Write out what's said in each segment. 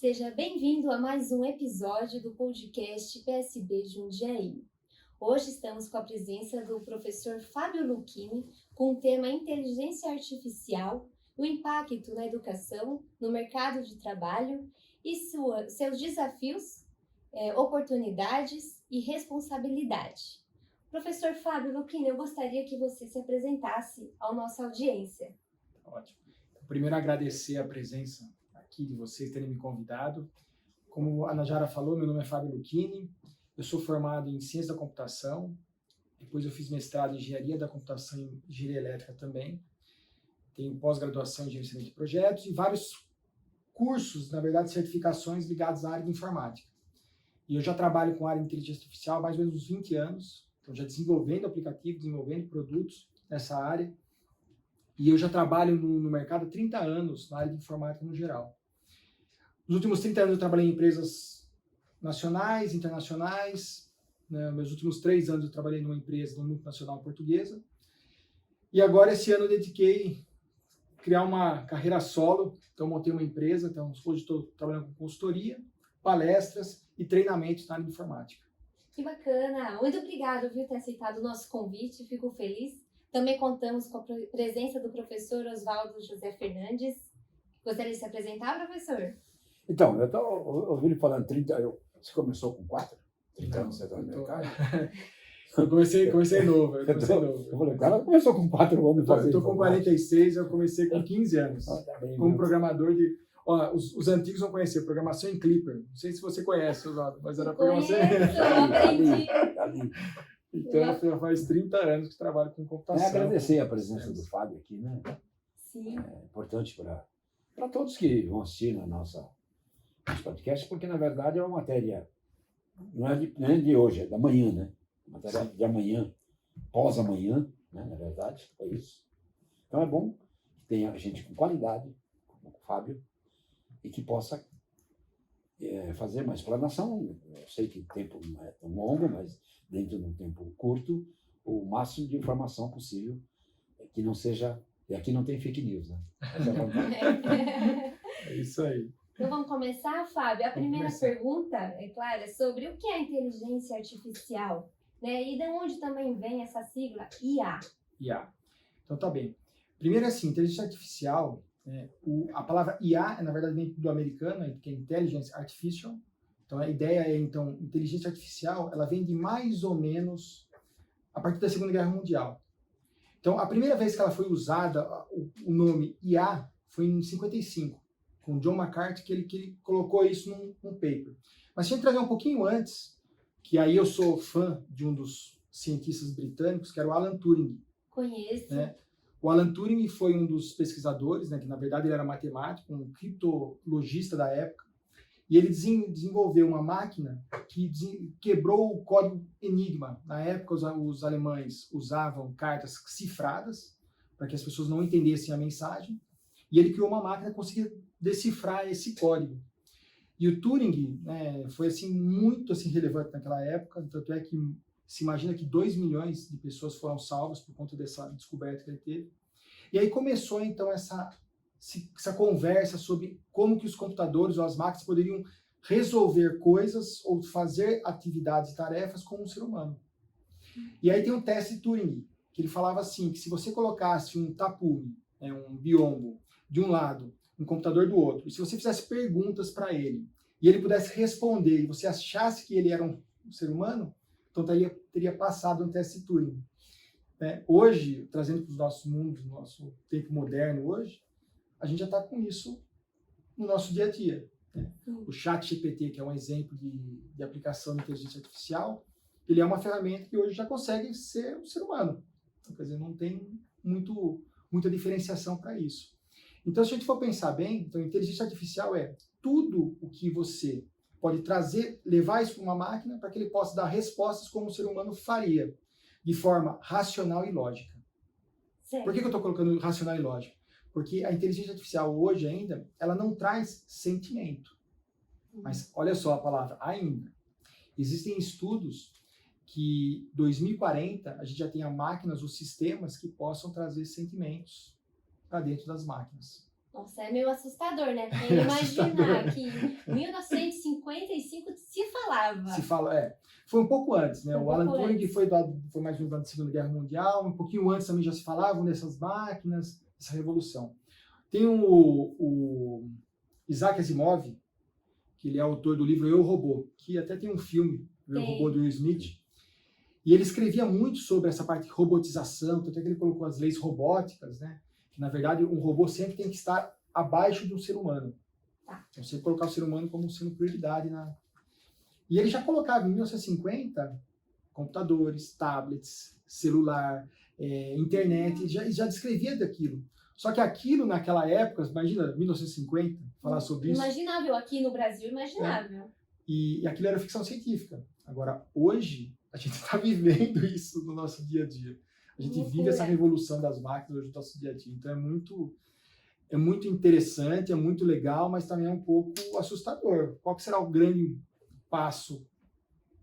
Seja bem-vindo a mais um episódio do podcast PSB Jundiaí. Hoje estamos com a presença do professor Fábio Lucchini com o tema Inteligência Artificial, o impacto na educação, no mercado de trabalho e seus desafios, oportunidades e responsabilidade. Professor Fábio Lucchini, eu gostaria que você se apresentasse à nossa audiência. Ótimo. Primeiro, agradecer a presença aqui de vocês terem me convidado. Como a Najara falou, meu nome é Fábio Lucchini, eu sou formado em Ciência da Computação, depois eu fiz mestrado em Engenharia da Computação e Engenharia Elétrica também, tenho pós-graduação em Gerenciamento de Projetos e vários cursos, na verdade, certificações ligados à área de informática. E eu já trabalho com a área de inteligência artificial há mais ou menos uns 20 anos, então já desenvolvendo aplicativos, desenvolvendo produtos nessa área, e eu já trabalho no mercado há 30 anos, na área de informática no geral. Nos últimos 30 anos eu trabalhei em empresas nacionais, internacionais. Meus últimos 3 anos eu trabalhei numa empresa multinacional portuguesa. E agora, esse ano, eu dediquei a criar uma carreira solo. Então, montei uma empresa. Então, hoje estou trabalhando com consultoria, palestras e treinamentos na área de informática. Que bacana! Muito obrigada por ter aceitado o nosso convite. Fico feliz. Também contamos com a presença do professor Oswaldo José Fernandes. Gostaria de se apresentar, professor? Então, eu estou ouvindo falando 30, você começou com 4? 30 anos você está no mercado? Eu comecei novo. Eu falei, o cara começou com 4 anos. Eu estou com 46, eu comecei com 15 anos. Tá bem, como programador de... os antigos vão conhecer, programação em Clipper. Não sei se você conhece, mas era programação... Aprendi. Então, faz 30 anos que trabalho com computação. Agradecer a presença do Fábio aqui, né? Sim. É importante para todos que vão assistir nosso podcast, porque, na verdade, é uma matéria, não é de hoje, é da manhã, né? Matéria de amanhã, pós-amanhã, né? Na verdade, é isso. Então, é bom que tenha gente com qualidade, como o Fábio, e que possa fazer uma explanação. Eu sei que o tempo não é tão longo, mas dentro de um tempo curto, o máximo de informação possível, que não seja... E aqui não tem fake news, né? É isso aí. Então vamos começar, Fábio? A primeira pergunta, é claro, é sobre o que é inteligência artificial, né? E de onde também vem essa sigla IA? IA. Então tá bem. Primeiro assim, inteligência artificial, a palavra IA, na verdade, vem do americano, que é Intelligence Artificial. Então a ideia é, então, inteligência artificial, ela vem de mais ou menos a partir da Segunda Guerra Mundial. Então a primeira vez que ela foi usada, o nome IA, foi em 55. Com John McCarthy, que ele colocou isso num paper. Mas se a gente trazer um pouquinho antes, que aí eu sou fã de um dos cientistas britânicos, que era o Alan Turing. Conheço. O Alan Turing foi um dos pesquisadores, que na verdade ele era matemático, um criptologista da época, e ele desenvolveu uma máquina que quebrou o código Enigma. Na época, os alemães usavam cartas cifradas, para que as pessoas não entendessem a mensagem, e ele criou uma máquina que conseguia decifrar esse código. E o Turing, foi muito relevante naquela época, tanto é que se imagina que 2 milhões de pessoas foram salvas por conta dessa descoberta que ele teve. E aí começou então essa conversa sobre como que os computadores ou as máquinas poderiam resolver coisas ou fazer atividades e tarefas como um ser humano. E aí tem um teste Turing, que ele falava assim, que se você colocasse um tapume, um biombo, de um lado, um computador do outro, e se você fizesse perguntas para ele, e ele pudesse responder, e você achasse que ele era um ser humano, então teria passado no teste Turing. Hoje, trazendo para os nossos mundos, no nosso tempo moderno hoje, a gente já está com isso no nosso dia a dia. O ChatGPT, que é um exemplo de aplicação de inteligência artificial, ele é uma ferramenta que hoje já consegue ser um ser humano. Então, quer dizer, não tem muita diferenciação para isso. Então, se a gente for pensar bem, então, inteligência artificial é tudo o que você pode trazer, levar isso para uma máquina para que ele possa dar respostas como o ser humano faria, de forma racional e lógica. Certo. Por que eu estou colocando racional e lógica? Porque a inteligência artificial hoje ainda, ela não traz sentimento. Mas olha só a palavra, ainda. Existem estudos que 2040 a gente já tenha máquinas ou sistemas que possam trazer sentimentos para dentro das máquinas. Nossa, é meio assustador, né? Porque imaginar que em falava. Se fala, foi um pouco antes, né? Foi um O Alan pouco Turing antes. foi mais ou menos da Segunda Guerra Mundial, um pouquinho antes também já se falavam dessas máquinas, essa revolução. Tem o Isaac Asimov, que ele é autor do livro Eu, Robô, que até tem um filme, Eu, Tem. Robô, do Will Smith, e ele escrevia muito sobre essa parte de robotização, tanto é que ele colocou as leis robóticas, né? Que, na verdade, um robô sempre tem que estar abaixo de um ser humano. Tá. Então, você colocar o ser humano como sendo prioridade E ele já colocava em 1950 computadores, tablets, celular, internet, já descrevia daquilo. Só que aquilo naquela época, imagina, 1950, falar sobre isso. Imaginável, aqui no Brasil, imaginável. E aquilo era ficção científica. Agora, hoje, a gente está vivendo isso no nosso dia a dia. A gente vive essa revolução das máquinas hoje no nosso dia a dia. Então, é muito interessante, é muito legal, mas também é um pouco assustador. Qual que será o grande passo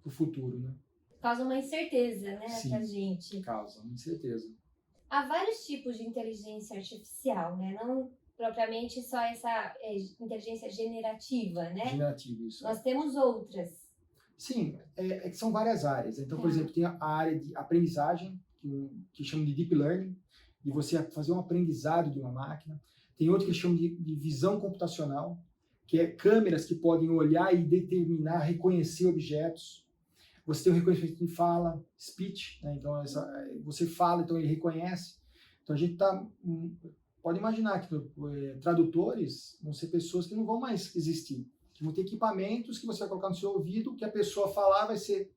para o futuro, né? Causa uma incerteza, né, Sim. pra gente. Causa, com certeza. Há vários tipos de inteligência artificial, né? Não propriamente só essa inteligência generativa, né? Generativo, isso. Nós temos outras. Sim, que são várias áreas. Então, por exemplo, tem a área de aprendizagem, que chamam de deep learning, de você fazer um aprendizado de uma máquina. Tem outro que chamam de visão computacional, que é câmeras que podem olhar e determinar, reconhecer objetos. Você tem o reconhecimento de fala, speech, né? Então você fala, então ele reconhece. Então a gente pode imaginar que tradutores vão ser pessoas que não vão mais existir, que vão ter equipamentos que você vai colocar no seu ouvido, que a pessoa falar vai ser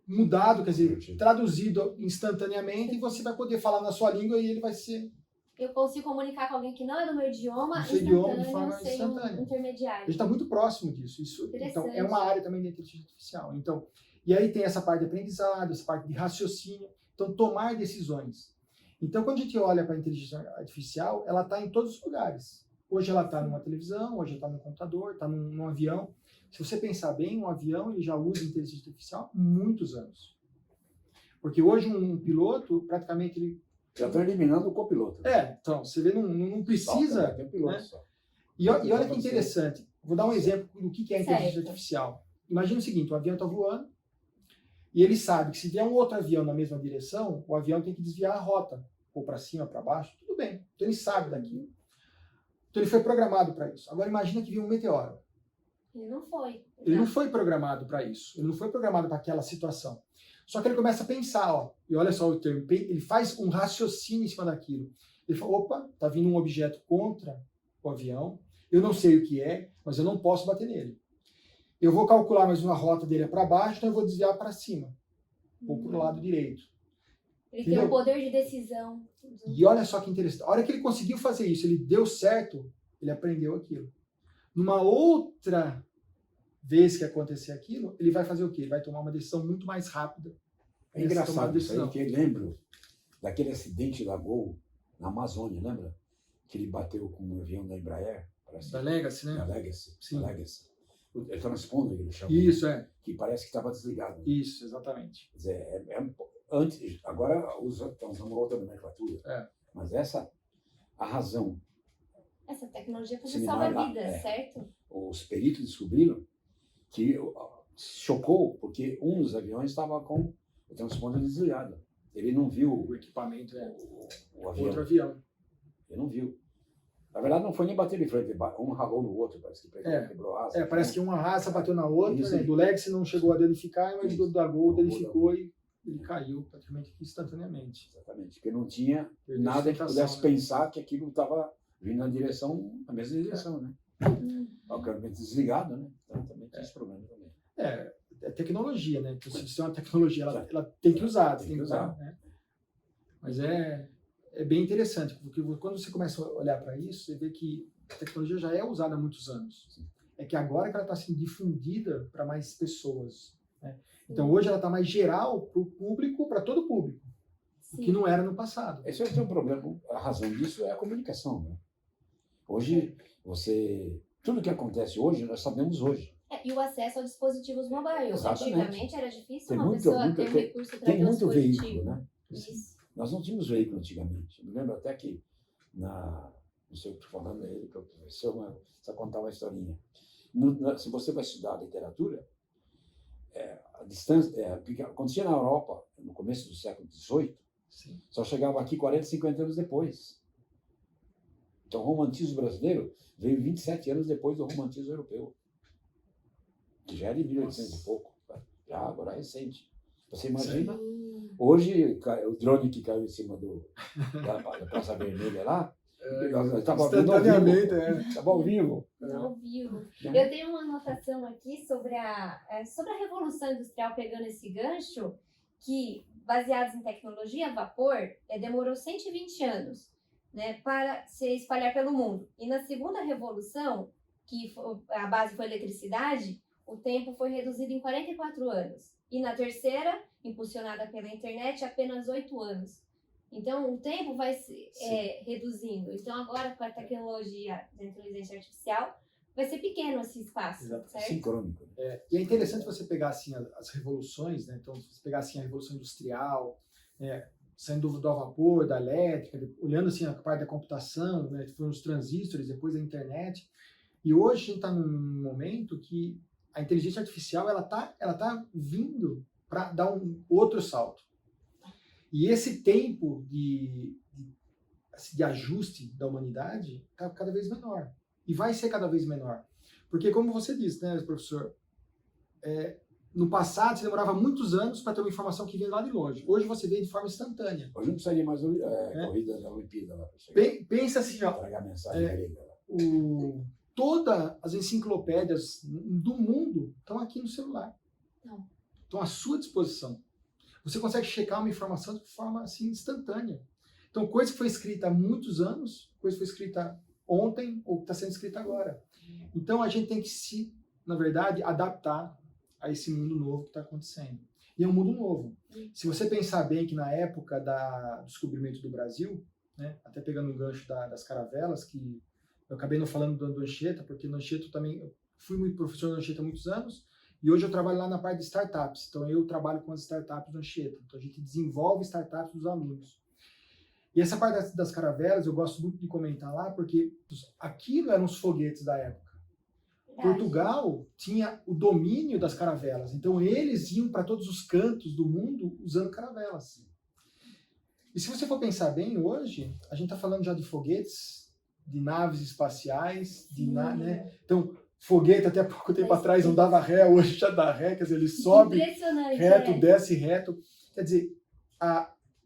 mudado, quer dizer, traduzido instantaneamente, e você vai poder falar na sua língua e ele vai ser... Eu consigo comunicar com alguém que não é do meu idioma, do seu idioma de instantâneo, forma sem instantânea. um A intermediário. gente está muito próximo disso. Então, Interessante. é uma área também da inteligência artificial. Então, e aí tem essa parte de aprendizado, essa parte de raciocínio. Então, tomar decisões. Então, quando a gente olha para a inteligência artificial, ela está em todos os lugares. Hoje ela está numa televisão, hoje ela está no computador, está num avião. Se você pensar bem, um avião ele já usa inteligência artificial há muitos anos. Porque hoje um piloto, praticamente, ele... Já estão eliminando o copiloto. Então, você vê, não precisa... Tem um piloto né? só. E olha que interessante. Vou dar um exemplo do que é a inteligência Certo. artificial. Imagina o seguinte, o avião está voando e ele sabe que se vier um outro avião na mesma direção, o avião tem que desviar a rota, ou para cima, para baixo, tudo bem. Então ele sabe daquilo. Então ele foi programado para isso. Agora imagina que viu um meteoro. Ele não foi. Ele não foi programado para isso. Ele não foi programado para aquela situação. Só que ele começa a pensar, e olha só o termo, ele faz um raciocínio em cima daquilo. Ele fala, opa, está vindo um objeto contra o avião, eu não sei o que é, mas eu não posso bater nele. Eu vou calcular mais uma rota dele para baixo, então eu vou desviar para cima, ou para o lado direito. Ele tem um poder de decisão. E olha só que interessante, a hora que ele conseguiu fazer isso, ele deu certo, ele aprendeu aquilo. Numa outra vez que acontecer aquilo, ele vai fazer o quê? Ele vai tomar uma decisão muito mais rápida. É engraçado isso aí, que eu lembro daquele acidente da Gol na Amazônia, lembra? Que ele bateu com um avião da Embraer. Da Legacy, né? Da Legacy. Sim. Da Legacy. O transponder, ele chamou. Isso, Que parece que estava desligado. Né? Isso, exatamente. Quer dizer, antes, agora estão usando outra nomenclatura. Mas a razão. Essa tecnologia pode Similar salvar lá, vidas, certo? Os peritos descobriram que chocou, porque um dos aviões estava com o transponder desligado. Ele não viu O equipamento o avião. outro avião. Ele não viu. Na verdade, não foi nem bater de frente, um ralou no outro, parece que quebrou a asa. Parece que uma raça bateu na outra, Isso. né? Do Legacy não chegou a danificar, mas do da Gol danificou e ele caiu praticamente instantaneamente. Exatamente, porque não tinha Perdeu nada que sustentação, pudesse né? pensar que aquilo estava vindo na mesma direção, né? Obviamente desligado, né? Então também tem esse problema também. É tecnologia, né? Então, se você tem uma tecnologia, ela tem que usar, Tem que usar. né? Mas é bem interessante, porque quando você começa a olhar para isso, você vê que a tecnologia já é usada há muitos anos. É que agora que ela está sendo difundida para mais pessoas, né? Então hoje ela está mais geral para o público, para todo o público, o que não era no passado. Esse é o problema. A razão disso é a comunicação, né? Hoje, tudo que acontece hoje, nós sabemos hoje. E o acesso a dispositivos mobile. Exatamente. Antigamente era difícil Tem uma muito- pessoa muito- ter um recurso para Tem ter um muito dispositivo. veículo, né? Isso. Nós não tínhamos veículo antigamente. Eu me lembro até que, não sei o que estou falando aí, que eu só contar uma historinha. Se você vai estudar literatura, a distância, o que acontecia na Europa no começo do século XVIII, Sim. só chegava aqui 40, 50 anos depois. Então, o romantismo brasileiro veio 27 anos depois do romantismo europeu, que já é de 1800 e pouco, já agora é recente. Você imagina, hoje, o drone que caiu em cima da Praça Vermelha lá, estava ao vivo. Ao vivo. Eu tenho uma anotação aqui sobre a Revolução Industrial, pegando esse gancho, que, baseados em tecnologia a vapor, demorou 120 anos, né, para se espalhar pelo mundo. E na segunda revolução, que a base foi a eletricidade, o tempo foi reduzido em 44 anos. E na terceira, impulsionada pela internet, apenas 8 anos. Então, o tempo vai se reduzindo. Então, agora, com a tecnologia da inteligência artificial, vai ser pequeno esse espaço, certo? Sincrônico. E é interessante você pegar assim, as revoluções, né? Então, você pegar assim, a Revolução Industrial, saindo do vapor, da elétrica, olhando assim, a parte da computação, né? Foram os transistores, depois a internet. E hoje a gente está num momento que a inteligência artificial ela tá vindo para dar um outro salto. E esse tempo de ajuste da humanidade está cada vez menor. E vai ser cada vez menor. Porque, como você disse, né, professor, no passado você demorava muitos anos para ter uma informação que vinha lá de longe. Hoje você vê de forma instantânea. Hoje não precisaria mais corrida da Olimpíada lá para chegar. Pensa assim, ó. Tragar mensagem grega lá. Todas as enciclopédias do mundo estão aqui no celular. Não. Estão à sua disposição. Você consegue checar uma informação de forma assim, instantânea. Então, coisa que foi escrita há muitos anos, coisa que foi escrita ontem ou que está sendo escrita agora. Então, a gente tem que na verdade, adaptar a esse mundo novo que está acontecendo. E é um mundo novo. Se você pensar bem que na época do descobrimento do Brasil, né, até pegando o gancho das caravelas, que eu acabei não falando do Anchieta, porque no Anchieta também, eu fui muito professor do Anchieta há muitos anos, e hoje eu trabalho lá na parte de startups. Então, eu trabalho com as startups do Anchieta. Então, a gente desenvolve startups dos alunos. E essa parte das caravelas, eu gosto muito de comentar lá, porque aquilo eram os foguetes da época. Portugal tinha o domínio das caravelas. Então, eles iam para todos os cantos do mundo usando caravelas. E se você for pensar bem, hoje, a gente está falando já de foguetes, de naves espaciais, né? Então, foguete até pouco tempo atrás não dava ré, hoje já dá ré, quer dizer, ele sobe reto, desce reto. Quer dizer,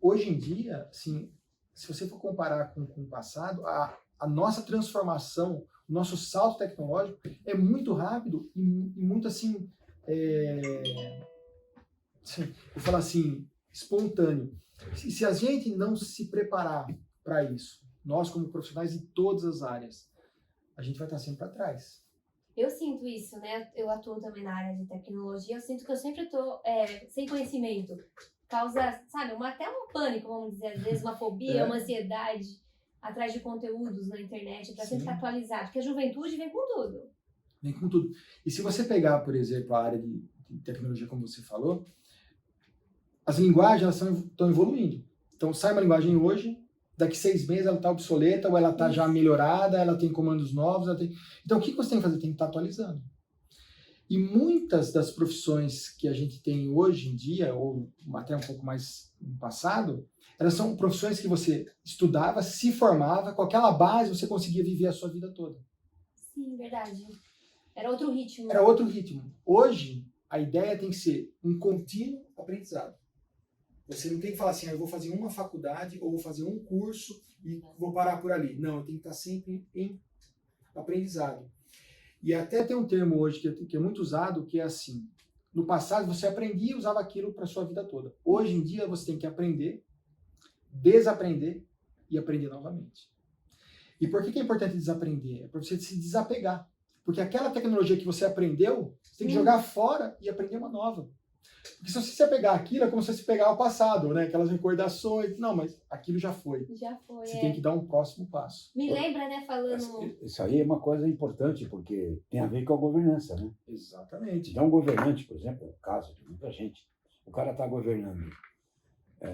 hoje em dia, assim, se você for comparar com o passado, a nossa transformação, o nosso salto tecnológico é muito rápido e muito assim, vou falar assim, espontâneo. Se a gente não se preparar para isso, nós como profissionais de todas as áreas, a gente vai estar sempre para trás. Eu sinto isso, né? Eu atuo também na área de tecnologia, eu sinto que eu sempre estou sem conhecimento. Causa, sabe, até um pânico, vamos dizer, às vezes uma fobia, uma ansiedade atrás de conteúdos na internet, para sempre ficar atualizado. Porque a juventude vem com tudo. Vem com tudo. E se você pegar, por exemplo, a área de tecnologia, como você falou, as linguagens estão evoluindo. Então, sai uma linguagem hoje, daqui 6 meses ela está obsoleta, ou ela está já melhorada, ela tem comandos novos. Então, o que você tem que fazer? Tem que estar atualizando. E muitas das profissões que a gente tem hoje em dia, ou até um pouco mais no passado, elas são profissões que você estudava, se formava, com aquela base você conseguia viver a sua vida toda. Sim, verdade. Era outro ritmo. Era outro ritmo. Hoje, a ideia tem que ser um contínuo aprendizado. Você não tem que falar assim, eu vou fazer uma faculdade ou vou fazer um curso e vou parar por ali. Não, eu tenho que estar sempre em aprendizado. E até tem um termo hoje que é muito usado, que é assim, no passado você aprendia e usava aquilo para a sua vida toda. Hoje em dia você tem que aprender, desaprender e aprender novamente. E por que é importante desaprender? É para você se desapegar. Porque aquela tecnologia que você aprendeu, você tem que jogar fora e aprender uma nova. Porque se você se apegar àquilo, é como se você pegar ao passado, né? Aquelas recordações. Não, mas aquilo já foi. Já foi, Você tem que dar um próximo passo. Me lembra, né, falando... Isso aí é uma coisa importante, porque tem a ver com a governança, né? Exatamente. Então, um governante, por exemplo, é o caso de muita gente, o cara está governando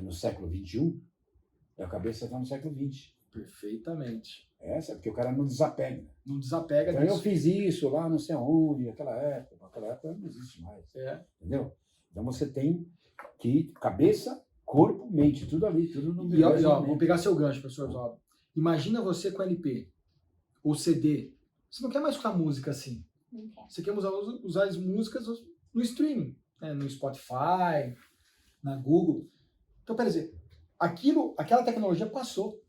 no século XXI, e a cabeça está no século XX. Perfeitamente. Essa é porque o cara não desapega. Não desapega Então, eu disso. fiz isso lá, não sei aonde, aquela época não existe mais. Entendeu? Então você tem que cabeça, corpo, mente, tudo ali, tudo no E ó, mesmo vou momento. pegar seu gancho, professor Oswaldo. Imagina você com LP ou CD. Você não quer mais escutar música assim. Não quer. Você quer usar as músicas no streaming, né? No Spotify, na Google. Então, quer dizer, aquela tecnologia passou.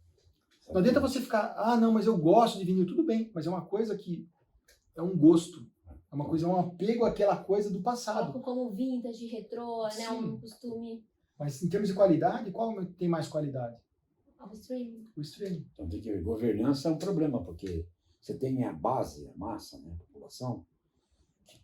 Não adianta você ficar, não, mas eu gosto de vinil, tudo bem, mas é uma coisa que é um gosto. É uma coisa, é um apego àquela coisa do passado. Algo como vintage, retrô, né? Sim. Um costume Mas em termos de qualidade, qual tem mais qualidade? ao streaming. O streaming. Então tem que ver. Governança é um problema, porque você tem a base, a massa, né, a população, que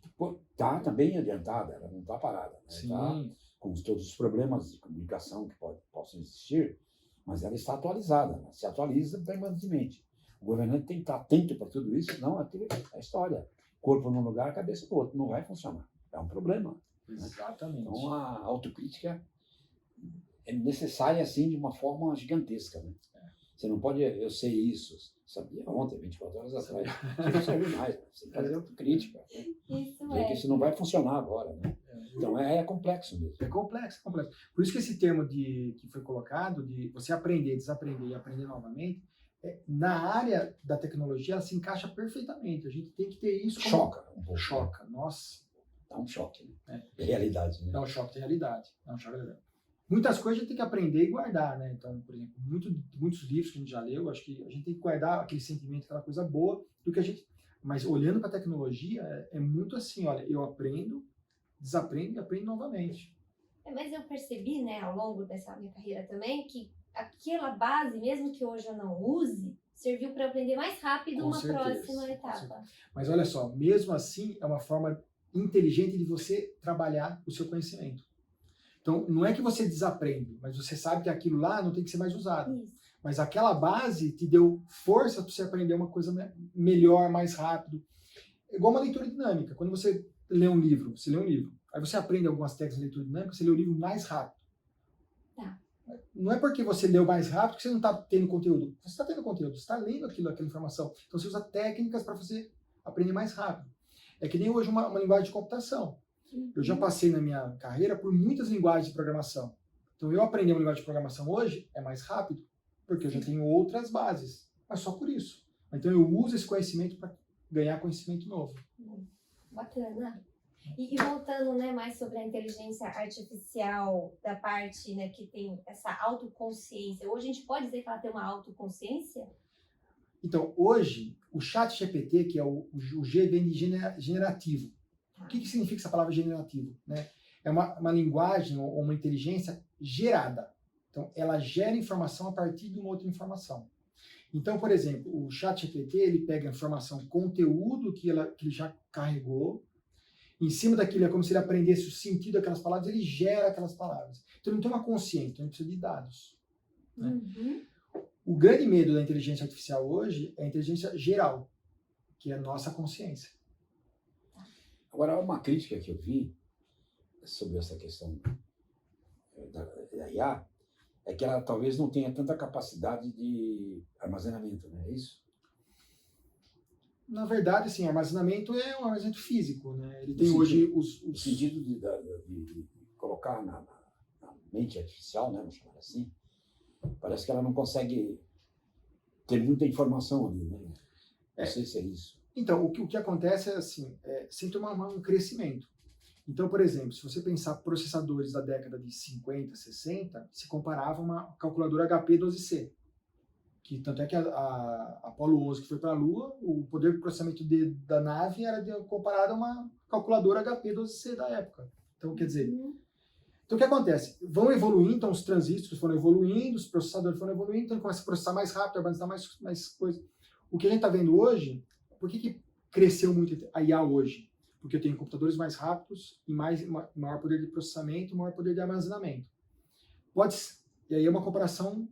está também adiantada, ela não está parada. Né? Sim. Tá com todos os problemas de comunicação que possam existir, mas ela está atualizada, ela se atualiza permanentemente. O governante tem que estar atento para tudo isso, senão é a história. Corpo num lugar, cabeça no outro. Não vai funcionar. É um problema. Exatamente. Então a autocrítica é necessária, assim, de uma forma gigantesca. Né? Você não pode, eu sei isso, sabia ontem, 24 horas atrás. Você não serve mais, né? Você tem que fazer autocrítica. Né? Isso Ver que isso não vai funcionar agora. Né? Então é complexo mesmo. É complexo, é complexo. Por isso que esse termo que foi colocado, de você aprender, desaprender e aprender novamente, na área da tecnologia, ela se encaixa perfeitamente. A gente tem que ter isso como... Choca um pouco. Choca, nossa. Dá um choque. Né? É. Realidade. Né? Dá um choque de realidade. Dá um choque de realidade. Muitas coisas a gente tem que aprender e guardar, né? Então, por exemplo, muitos livros que a gente já leu, acho que a gente tem que guardar aquele sentimento, aquela coisa boa, do que a gente... Mas olhando para a tecnologia, é muito assim, olha, eu aprendo, desaprendo e aprendo novamente. Mas eu percebi, né, ao longo dessa minha carreira também, que aquela base, mesmo que hoje eu não use, serviu para aprender mais rápido Com uma certeza, próxima com etapa. certeza. Mas olha só, mesmo assim, é uma forma inteligente de você trabalhar o seu conhecimento. Então, não é que você desaprende, mas você sabe que aquilo lá não tem que ser mais usado. Isso. Mas aquela base te deu força para você aprender uma coisa melhor, mais rápido. É igual uma leitura dinâmica. Quando você lê um livro, aí você aprende algumas técnicas de leitura dinâmica, você lê o livro mais rápido. Tá. Não é porque você leu mais rápido que você não está tendo conteúdo. Você está tendo conteúdo, você está lendo aquela informação. Então você usa técnicas para você aprender mais rápido. É que nem hoje uma linguagem de computação. Eu já passei na minha carreira por muitas linguagens de programação. Então eu aprender uma linguagem de programação hoje é mais rápido, porque eu já tenho outras bases. Mas só por isso. Então eu uso esse conhecimento para ganhar conhecimento novo. Bacana. E voltando, né, mais sobre a inteligência artificial, da parte, né, que tem essa autoconsciência. Hoje a gente pode dizer que ela tem uma autoconsciência? Então, hoje, o chat GPT, que é o G vem de generativo. O que significa essa palavra generativo? Né? É uma linguagem ou uma inteligência gerada. Então, ela gera informação a partir de uma outra informação. Então, por exemplo, o chat GPT, ele pega a informação, conteúdo que ele já carregou, em cima daquilo é como se ele aprendesse o sentido daquelas palavras, ele gera aquelas palavras. Então, ele não tem uma consciência, então ele precisa de dados. Né? Uhum. O grande medo da inteligência artificial hoje é a inteligência geral, que é a nossa consciência. Agora, uma crítica que eu vi sobre essa questão da IA é que ela talvez não tenha tanta capacidade de armazenamento, não é isso? Na verdade, assim, armazenamento é um armazenamento físico, né? Ele tem No hoje No sentido de colocar na mente artificial, né, vamos chamar assim, parece que ela não consegue ter muita informação ali, né? Não sei se é isso. Então, o que acontece é assim, sempre um crescimento. Então, por exemplo, se você pensar processadores da década de 50, 60, se comparava a uma calculadora HP 12C. Que tanto é que a Apollo 11, que foi para a Lua, o poder de processamento da nave era comparado a uma calculadora HP 12C da época. Então, quer dizer... Então, o que acontece? Vão evoluindo, então os transistores foram evoluindo, os processadores foram evoluindo, então ele começa a processar mais rápido, armazenar mais coisa. O que a gente está vendo hoje, por que cresceu muito a IA hoje? Porque eu tenho computadores mais rápidos e maior poder de processamento e maior poder de armazenamento. E aí é uma comparação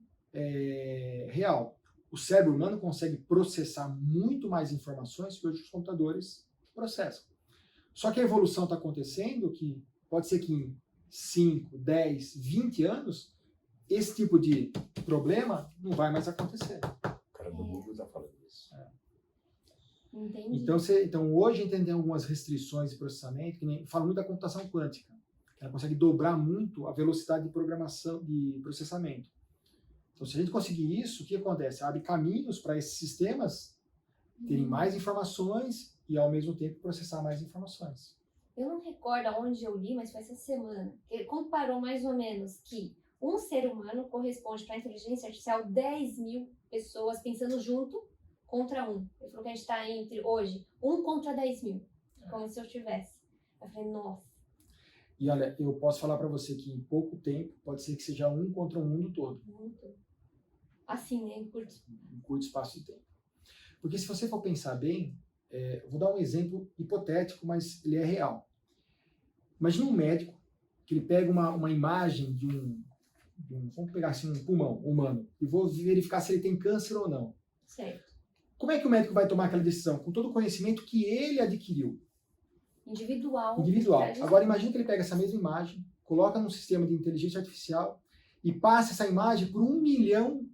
real. O cérebro humano consegue processar muito mais informações que hoje os computadores processam. Só que a evolução está acontecendo que pode ser que em 5, 10, 20 anos esse tipo de problema não vai mais acontecer. O cara do Google está falando isso. Entendi. Então hoje a gente tem algumas restrições de processamento, que nem fala muito da computação quântica. Ela consegue dobrar muito a velocidade de programação, de processamento. Então, se a gente conseguir isso, o que acontece? Abre caminhos para esses sistemas terem mais informações e, ao mesmo tempo, processar mais informações. Eu não recordo aonde eu li, mas foi essa semana. Ele comparou mais ou menos que um ser humano corresponde para a inteligência artificial 10 mil pessoas pensando junto contra um. Ele falou que a gente está entre, hoje, 1 contra 10 mil. Como se eu tivesse. Eu falei, nossa. E olha, eu posso falar para você que em pouco tempo pode ser que seja 1 contra o mundo todo. Muito. Assim, né? Em curto espaço de tempo. Porque se você for pensar bem, eu vou dar um exemplo hipotético, mas ele é real. Imagina um médico que ele pega uma imagem de um, vamos pegar assim, um pulmão humano, e vou verificar se ele tem câncer ou não. Certo. Como é que o médico vai tomar aquela decisão? Com todo o conhecimento que ele adquiriu. Individual. Agora imagina que ele pega essa mesma imagem, coloca num sistema de inteligência artificial e passa essa imagem por 1 milhão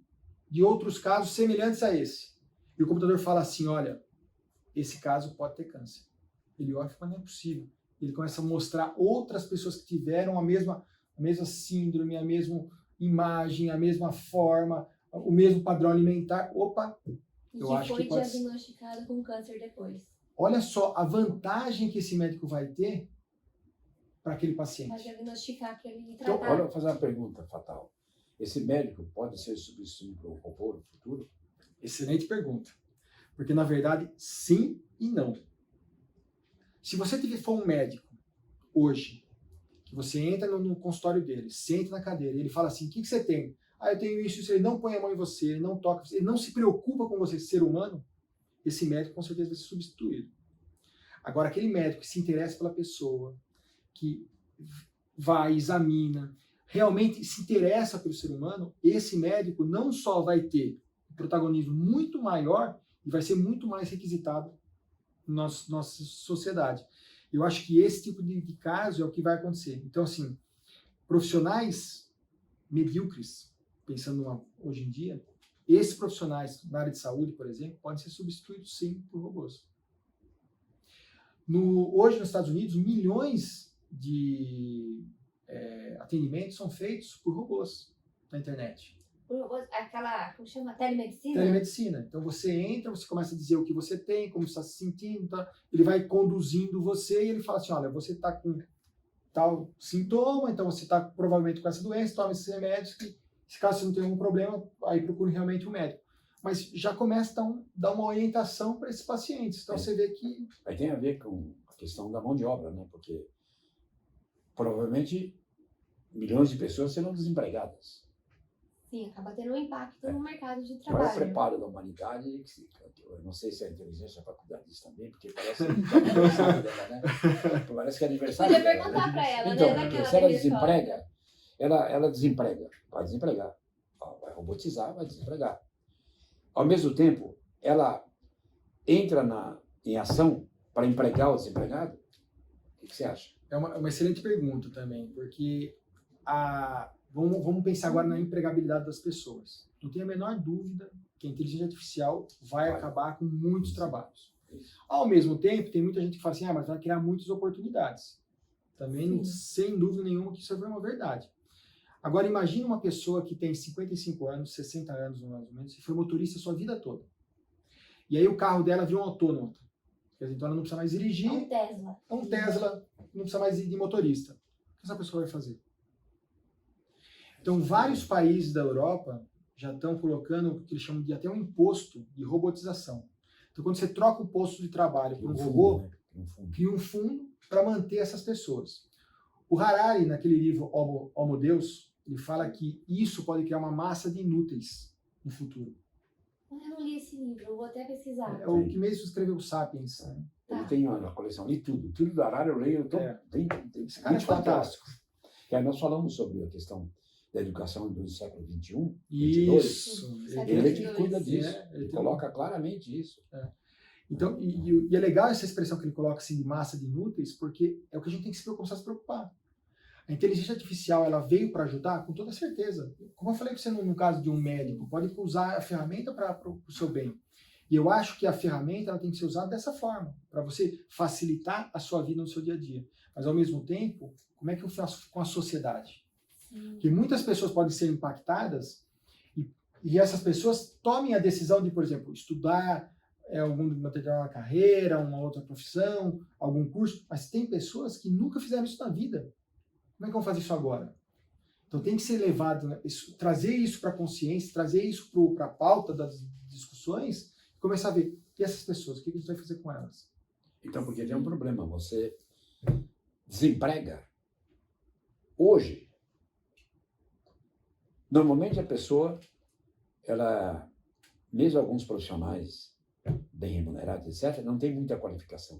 de outros casos semelhantes a esse. E o computador fala assim, olha, esse caso pode ter câncer. Ele olha e fala, não é possível. Ele começa a mostrar outras pessoas que tiveram a mesma síndrome, a mesma imagem, a mesma forma, o mesmo padrão alimentar. Opa! Eu acho que foi diagnosticado com câncer depois. Olha só a vantagem que esse médico vai ter para aquele paciente. Vai diagnosticar, para ele tratar. Então, olha, eu vou fazer uma pergunta fatal. Esse médico pode ser substituído por um robô no futuro? Excelente pergunta. Porque, na verdade, sim e não. Se você for um médico hoje, que você entra no consultório dele, senta na cadeira, e ele fala assim, o que você tem? Ah, eu tenho isso, ele não põe a mão em você, ele não toca, ele não se preocupa com você, ser humano, esse médico com certeza vai ser substituído. Agora, aquele médico que se interessa pela pessoa, que vai, examina, realmente se interessa pelo ser humano, esse médico não só vai ter um protagonismo muito maior e vai ser muito mais requisitado na nossa sociedade. Eu acho que esse tipo de caso é o que vai acontecer. Então, assim, profissionais medíocres, pensando hoje em dia, esses profissionais na área de saúde, por exemplo, podem ser substituídos, sim, por robôs. Hoje, nos Estados Unidos, milhões de atendimentos são feitos por robôs na internet. Por robôs, aquela, como chama? Telemedicina? Telemedicina. Então, você entra, você começa a dizer o que você tem, como você está se sentindo, tá? Ele vai conduzindo você e ele fala assim, olha, você está com tal sintoma, então você está provavelmente com essa doença, toma esses remédios, que se caso você não tem algum problema, aí procure realmente um médico. Mas já começa a dar uma orientação para esses pacientes. Então você vê que... Aí tem a ver com a questão da mão de obra, né? Porque provavelmente milhões de pessoas serão desempregadas. Sim, acaba tendo um impacto no mercado de Qual é o trabalho. preparo da humanidade? Eu não sei se a inteligência vai cuidar disso também, porque parece que é aniversário dela, né? Parece que é aniversário Podia dela, perguntar né? para ela, Então, né? porque se ela desemprega, ela desemprega, vai desempregar. Vai robotizar, vai desempregar. Ao mesmo tempo, ela entra em ação para empregar o desempregado? O que você acha? É uma excelente pergunta também, porque vamos pensar agora na empregabilidade das pessoas. Não tenho a menor dúvida que a inteligência artificial vai acabar com muitos trabalhos. Ao mesmo tempo, tem muita gente que fala assim, mas vai criar muitas oportunidades. Também, sem dúvida nenhuma, que isso é uma verdade. Agora, imagine uma pessoa que tem 55 anos, 60 anos, mais ou menos, e foi motorista a sua vida toda. E aí o carro dela virou um autônomo. Então ela não precisa mais dirigir. É um Tesla, não precisa mais de motorista. O que essa pessoa vai fazer? Então, vários países da Europa já estão colocando o que eles chamam de até um imposto de robotização. Então, quando você troca o posto de trabalho por um robô, cria um fundo para manter essas pessoas. O Harari, naquele livro Homo Deus, ele fala que isso pode criar uma massa de inúteis no futuro. Eu não li esse livro, eu vou até pesquisar. É o que mesmo escreveu o Sapiens. Né? Ele tem uma coleção, li tudo. Tudo do Harari eu leio. Esse cara é fantástico. Nós falamos sobre a questão da educação do século XXI. Isso. Ele é que cuida disso. Ele coloca claramente isso. Então, e é legal essa expressão que ele coloca assim, de massa de inúteis, porque é o que a gente tem que começar a se preocupar. A inteligência artificial, ela veio para ajudar? Com toda certeza. Como eu falei com você no caso de um médico, pode usar a ferramenta para o seu bem. E eu acho que a ferramenta ela tem que ser usada dessa forma, para você facilitar a sua vida no seu dia a dia. Mas, ao mesmo tempo, como é que eu faço com a sociedade? Sim. Porque muitas pessoas podem ser impactadas e essas pessoas tomem a decisão de, por exemplo, estudar alguma determinada carreira, uma outra profissão, algum curso, mas tem pessoas que nunca fizeram isso na vida. Como é que vão fazer isso agora? Então tem que ser levado, né, trazer isso para a consciência, trazer isso para a pauta das discussões, e começar a ver, e essas pessoas, o que a gente vai fazer com elas? Então, porque tem um problema, você desemprega. Hoje, normalmente a pessoa, ela, mesmo alguns profissionais bem remunerados, etc., não tem muita qualificação.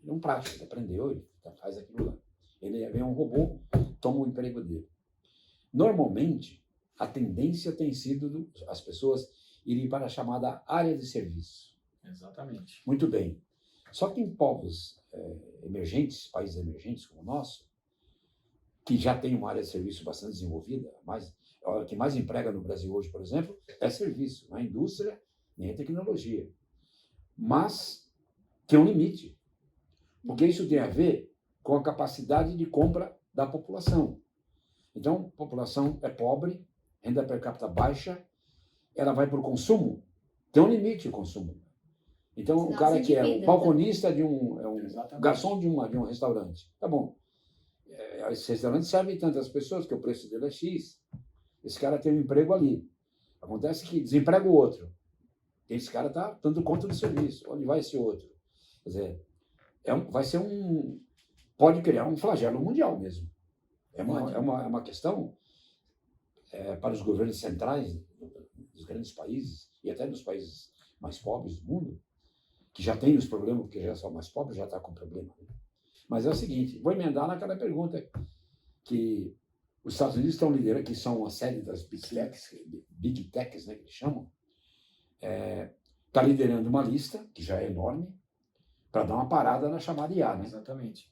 Ele é um prático, ele aprendeu, ele faz aquilo lá. Ele vem um robô, toma o emprego dele. Normalmente, a tendência tem sido as pessoas irem para a chamada área de serviço. Exatamente. Muito bem. Só que em povos emergentes, países emergentes como o nosso, que já tem uma área de serviço bastante desenvolvida, o que mais emprega no Brasil hoje, por exemplo, é serviço, não é indústria, nem a tecnologia. Mas tem um limite. Porque isso tem a ver com a capacidade de compra da população. Então, a população é pobre, renda per capita baixa, ela vai para o consumo, tem um limite o consumo. Então, Senão o cara se que é endivida, um balconista de Exatamente. garçom de um restaurante, tá bom. Esse restaurante serve tantas pessoas, que o preço dele é X. Esse cara tem um emprego ali. Acontece que desemprega o outro. Esse cara está dando conta do serviço. Onde vai esse outro? Quer dizer, vai ser pode criar um flagelo mundial mesmo. É uma questão para os governos centrais dos grandes países e até dos países mais pobres do mundo, que já têm os problemas, porque já são mais pobres, já está com problema. Mas é o seguinte, vou emendar naquela pergunta que os Estados Unidos estão liderando, que são a sede das Big Techs, né, que eles chamam, está liderando uma lista, que já é enorme, para dar uma parada na chamada IA, né? Exatamente.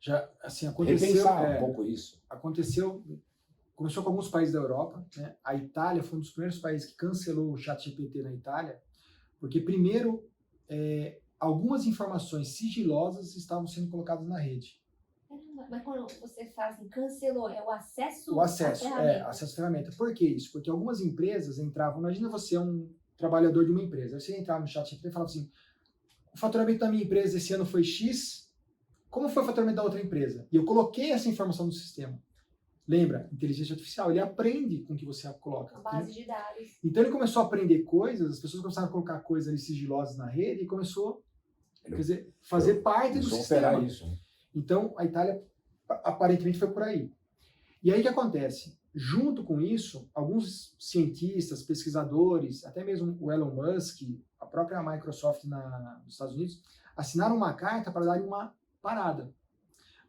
Já, assim, aconteceu... Repensar um pouco isso. Começou com alguns países da Europa, né? A Itália foi um dos primeiros países que cancelou o ChatGPT na Itália, porque, primeiro, algumas informações sigilosas estavam sendo colocadas na rede. Mas quando você fala assim, cancelou, é o acesso à ferramenta? Acesso à ferramenta. Por que isso? Porque algumas empresas entravam... Imagina você é um trabalhador de uma empresa. Aí você entrava no ChatGPT e falava assim, o faturamento da minha empresa esse ano foi X, como foi o faturamento da outra empresa? E eu coloquei essa informação no sistema. Lembra? Inteligência artificial, ele aprende com o que você coloca. A base de dados. Então ele começou a aprender coisas, as pessoas começaram a colocar coisas ali sigilosas na rede e começou a fazer parte do sistema. Isso. Então a Itália aparentemente foi por aí. E aí o que acontece? Junto com isso, alguns cientistas, pesquisadores, até mesmo o Elon Musk, a própria Microsoft nos Estados Unidos, assinaram uma carta para dar uma parada.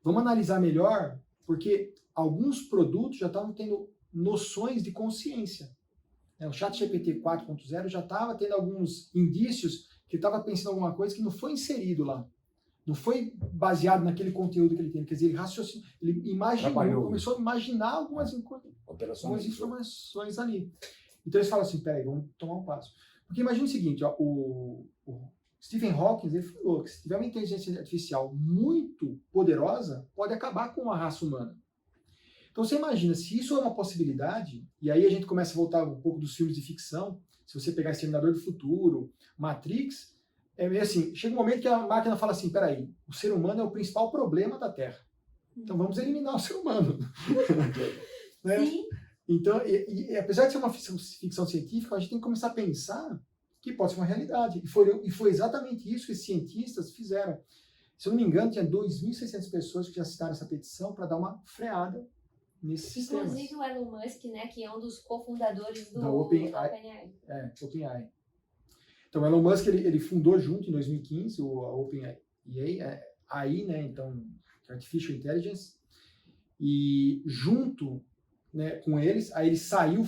Vamos analisar melhor, porque alguns produtos já estavam tendo noções de consciência. O ChatGPT 4.0 já estava tendo alguns indícios que ele estava pensando em alguma coisa que não foi inserido lá. Não foi baseado naquele conteúdo que ele tem. Quer dizer, ele imaginou, começou a imaginar algumas informações ali. Então eles falam assim, peraí, vamos tomar um passo. Porque imagina o seguinte, ó, o Stephen Hawking, ele falou que se tiver uma inteligência artificial muito poderosa, pode acabar com a raça humana. Então você imagina, se isso é uma possibilidade, e aí a gente começa a voltar um pouco dos filmes de ficção, se você pegar Exterminador do Futuro, Matrix, é meio assim, chega um momento que a máquina fala assim, peraí, o ser humano é o principal problema da Terra. Então vamos eliminar o ser humano. Né? Sim. Então, e apesar de ser uma ficção científica, a gente tem que começar a pensar que pode ser uma realidade. E foi exatamente isso que os cientistas fizeram. Se eu não me engano, tinha 2.600 pessoas que já assinaram essa petição para dar uma freada nesses sistemas. Inclusive o Elon Musk, né, que é um dos cofundadores do OpenAI. OpenAI. Então, o Elon Musk, ele fundou junto, em 2015, a OpenAI, né, então, Artificial Intelligence, e junto, né, com eles, aí ele saiu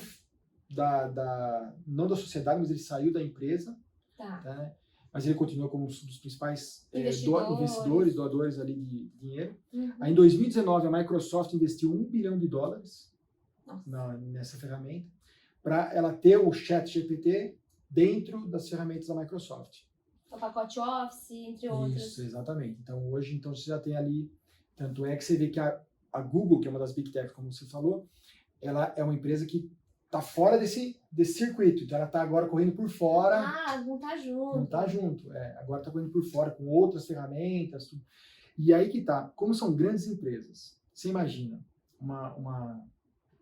não da sociedade, mas ele saiu da empresa, tá. Né, mas ele continua como um dos principais Investidores. doadores ali de dinheiro. Uhum. Aí, em 2019, a Microsoft investiu $1 bilhão Nossa. nessa ferramenta para ela ter o ChatGPT dentro das ferramentas da Microsoft. O pacote Office, entre outros. Isso, exatamente. Então, hoje você já tem ali, tanto é que você vê que a Google, que é uma das Big Tech, como você falou, ela é uma empresa que está fora desse circuito. Então, ela está agora correndo por fora. Ah, não tá junto. Não está junto. Agora está correndo por fora com outras ferramentas. Tudo. E aí que tá. Como são grandes empresas, você imagina uma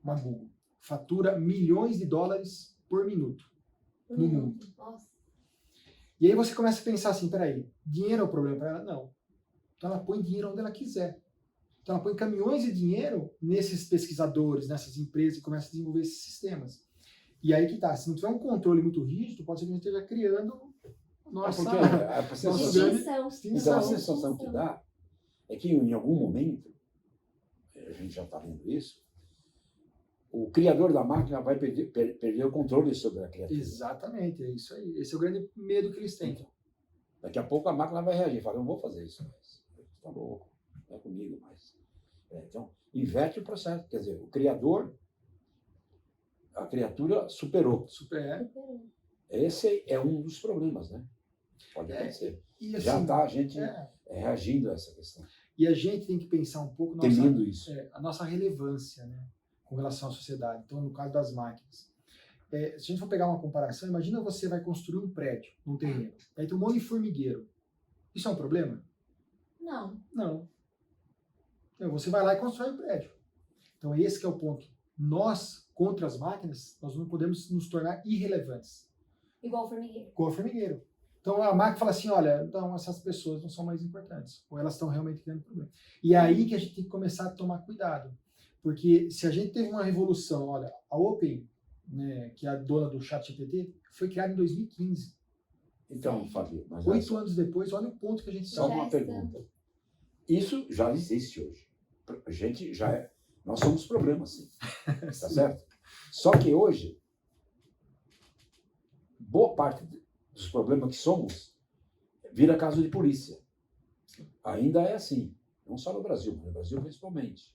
Google fatura milhões de dólares por minuto no mundo. Nossa. E aí você começa a pensar assim, peraí, dinheiro é o problema para ela? Não. Então ela põe dinheiro onde ela quiser. Então ela põe caminhões de dinheiro nesses pesquisadores, nessas empresas e começa a desenvolver esses sistemas. E aí que tá, se não tiver um controle muito rígido, pode ser que a gente esteja criando nossa Extinção. Então a sensação que dá é que em algum momento, a gente já está vendo isso, o criador da máquina vai perder o controle sobre a criatura. Exatamente, é isso aí. Esse é o grande medo que eles têm. Então, daqui a pouco a máquina vai reagir, fala, não vou fazer isso mais. Está louco, não é comigo mais. Então, inverte o processo. Quer dizer, o criador, a criatura superou. Esse é um dos problemas, né? Pode acontecer. E assim, já está a gente reagindo a essa questão. E a gente tem que pensar um pouco temendo isso. A nossa relevância, né, com relação à sociedade. Então, no caso das máquinas. Se a gente for pegar uma comparação, imagina você vai construir um prédio num terreno. Aí tem um monte de formigueiro. Isso é um problema? Não. Não. Então, você vai lá e constrói um prédio. Então, esse que é o ponto. Nós, contra as máquinas, nós não podemos nos tornar irrelevantes. Igual o formigueiro. Igual o formigueiro. Então, a máquina fala assim, olha, então essas pessoas não são mais importantes. Ou elas estão realmente criando problema. E é aí que a gente tem que começar a tomar cuidado. Porque se a gente teve uma revolução, olha, a Open, né, que é a dona do ChatGPT, foi criada em 2015. Então, Fábio, 8 anos depois, olha o ponto que a gente está. Só uma pergunta. Isso já existe hoje. A gente já é. Nós somos problemas, sim. Tá certo? Só que hoje, boa parte dos problemas que somos vira caso de polícia. Ainda é assim. Não só no Brasil, mas no Brasil principalmente.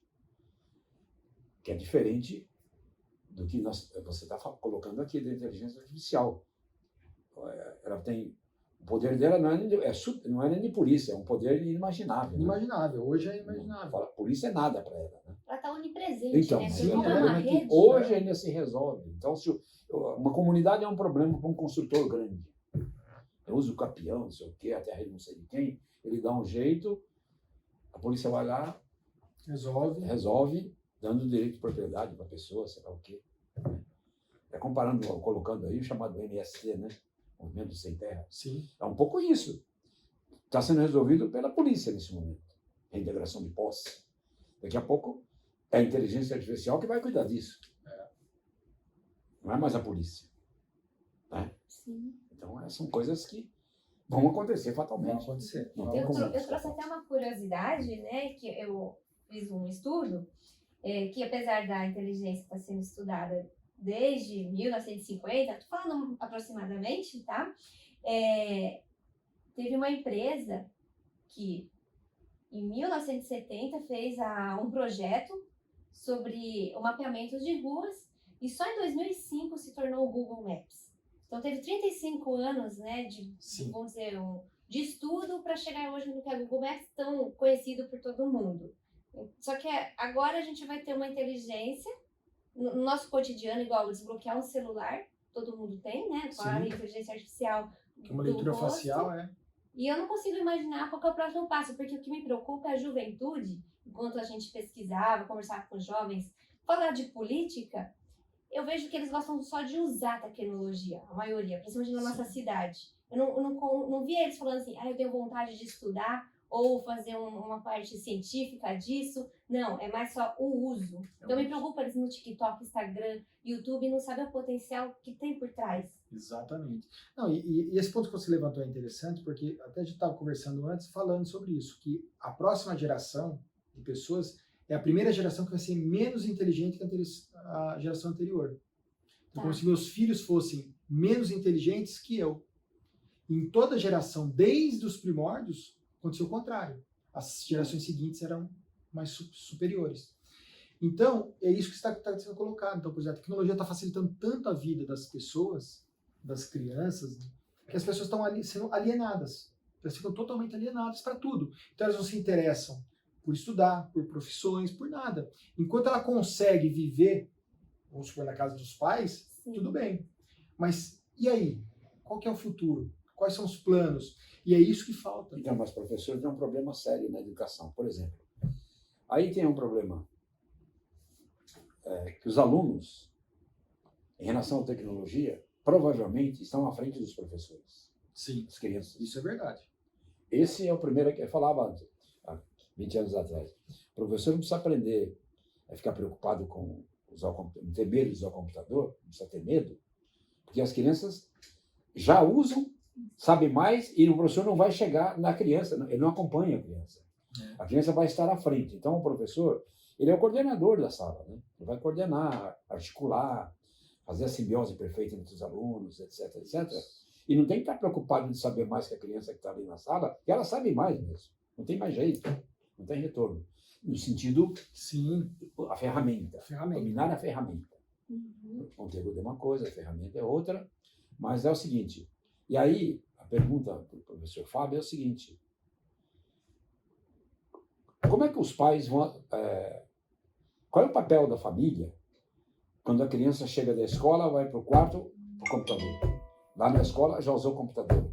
Que é diferente do que você está colocando aqui da inteligência artificial. Ela tem... O poder dela não é nem de polícia, é um poder inimaginável. Inimaginável. Hoje é inimaginável. A polícia é nada para ela. Né? Ela está onipresente, então, né? sim, Uma rede, hoje ainda se resolve. Então, se uma comunidade é um problema para um construtor grande. Eu uso o capião, não sei o quê, a terra de não sei de quem, ele dá um jeito, a polícia vai lá, resolve, dando direito de propriedade para a pessoa, sei lá o quê. Colocando aí o chamado MST, né? Movimento Sem Terra. Sim. É um pouco isso. Está sendo resolvido pela polícia nesse momento. Reintegração de posse. Daqui a pouco é a inteligência artificial que vai cuidar disso. Não é mais a polícia. Né? Sim. Então, são coisas que vão acontecer fatalmente. Vão acontecer. Eu trouxe até uma curiosidade, né? Que eu fiz um estudo que, apesar da inteligência estar sendo estudada desde 1950, estou falando aproximadamente, tá? Teve uma empresa que, em 1970, fez um projeto sobre o mapeamento de ruas e só em 2005 se tornou o Google Maps. Então, teve 35 anos, né, vamos dizer, de estudo para chegar hoje no que é o Google Maps, tão conhecido por todo mundo. Só que agora a gente vai ter uma inteligência no nosso cotidiano, igual desbloquear um celular, todo mundo tem, né? Com a inteligência artificial. Que uma leitura facial, E eu não consigo imaginar qual que é o próximo passo, porque o que me preocupa é a juventude. Enquanto a gente pesquisava, conversava com jovens, falar de política, eu vejo que eles gostam só de usar a tecnologia, a maioria, principalmente na nossa cidade. Eu não via eles falando assim, eu tenho vontade de estudar, ou fazer uma parte científica disso. Não, é mais só o uso. Então me preocupa eles no TikTok, Instagram, YouTube, não sabem o potencial que tem por trás. Exatamente. Não, e esse ponto que você levantou é interessante, porque até a gente estava conversando antes, falando sobre isso, que a próxima geração de pessoas é a primeira geração que vai ser menos inteligente que a geração anterior. Então, como se meus filhos fossem menos inteligentes que eu. Em toda geração, desde os primórdios, aconteceu o contrário. As gerações seguintes eram mais superiores. Então, é isso que está sendo colocado. Então, por exemplo, a tecnologia está facilitando tanto a vida das pessoas, das crianças, que as pessoas estão sendo alienadas. Elas ficam totalmente alienadas para tudo. Então, elas não se interessam por estudar, por profissões, por nada. Enquanto ela consegue viver, vamos supor, na casa dos pais, Sim. tudo bem. Mas, e aí? Qual que é o futuro? Quais são os planos? E é isso que falta. Então, mas professor tem um problema sério na educação, por exemplo. Aí tem um problema que os alunos, em relação à tecnologia, provavelmente estão à frente dos professores, Sim, das crianças. isso é verdade. Esse é o primeiro que eu falava antes, há 20 anos atrás. O professor não precisa aprender a ficar preocupado com usar o computador, não ter medo de usar o computador, não precisa ter medo, porque as crianças já usam, sabem mais, e o professor não vai chegar na criança, ele não acompanha a criança. A criança vai estar à frente. Então, o professor, ele é o coordenador da sala, né? Ele vai coordenar, articular, fazer a simbiose perfeita entre os alunos, etc, etc. E não tem que estar preocupado de saber mais que a criança que está ali na sala, que ela sabe mais mesmo. Não tem mais jeito, não tem retorno. No sentido, Sim, a ferramenta, ferramenta. dominar a ferramenta. Uhum. O conteúdo é uma coisa, a ferramenta é outra, mas é o seguinte, e aí a pergunta para o professor Fábio é o seguinte, como é que os pais vão... qual é o papel da família quando a criança chega da escola, vai para o quarto, o computador. Lá na escola já usou o computador.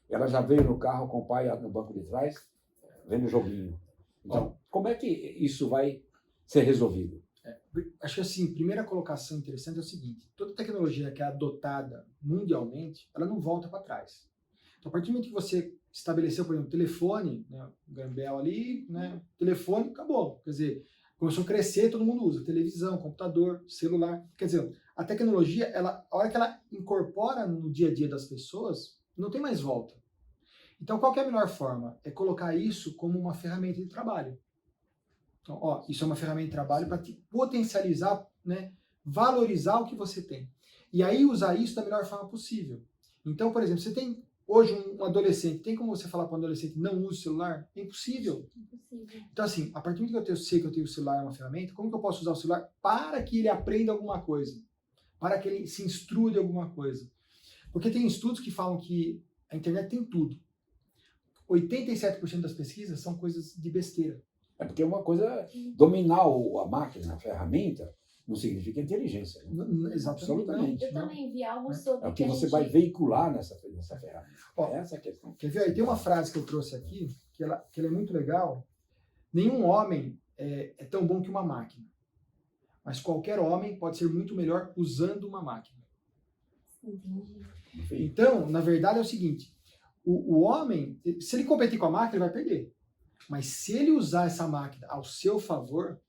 Ela já veio no carro com o pai no banco de trás, vendo o joguinho. Então, como é que isso vai ser resolvido? Acho que assim, primeira colocação interessante é o seguinte, toda tecnologia que é adotada mundialmente, ela não volta para trás. Então, a partir do momento que você estabeleceu, por exemplo, telefone, né, o Gambel ali, né, telefone, acabou. Quer dizer, começou a crescer, todo mundo usa televisão, computador, celular. Quer dizer, a tecnologia, a hora que ela incorpora no dia a dia das pessoas, não tem mais volta. Então, qual que é a melhor forma? É colocar isso como uma ferramenta de trabalho. Então, ó, isso é uma ferramenta de trabalho para te potencializar, né, valorizar o que você tem. E aí usar isso da melhor forma possível. Então, por exemplo, você tem hoje um adolescente, tem como você falar para um adolescente não use o celular? É impossível. Impossível. Então, assim, a partir do momento que eu sei que eu tenho o celular é uma ferramenta, como que eu posso usar o celular para que ele aprenda alguma coisa? Para que ele se instrua de alguma coisa? Porque tem estudos que falam que a internet tem tudo. 87% das pesquisas são coisas de besteira. É porque uma coisa, dominar a máquina, a ferramenta, não significa inteligência. Né? Absolutamente. Eu também vi algo É. sobre É o que você a vai gente... veicular nessa ferramenta. Ó, Essa é a questão. Quer ver? Aí tem uma frase que eu trouxe aqui, que ela é muito legal. Nenhum homem é tão bom que uma máquina. Mas qualquer homem pode ser muito melhor usando uma máquina. Entendi. Enfim, Então, na verdade, é o seguinte. O homem, se ele competir com a máquina, ele vai perder. Mas se ele usar essa máquina ao seu favor,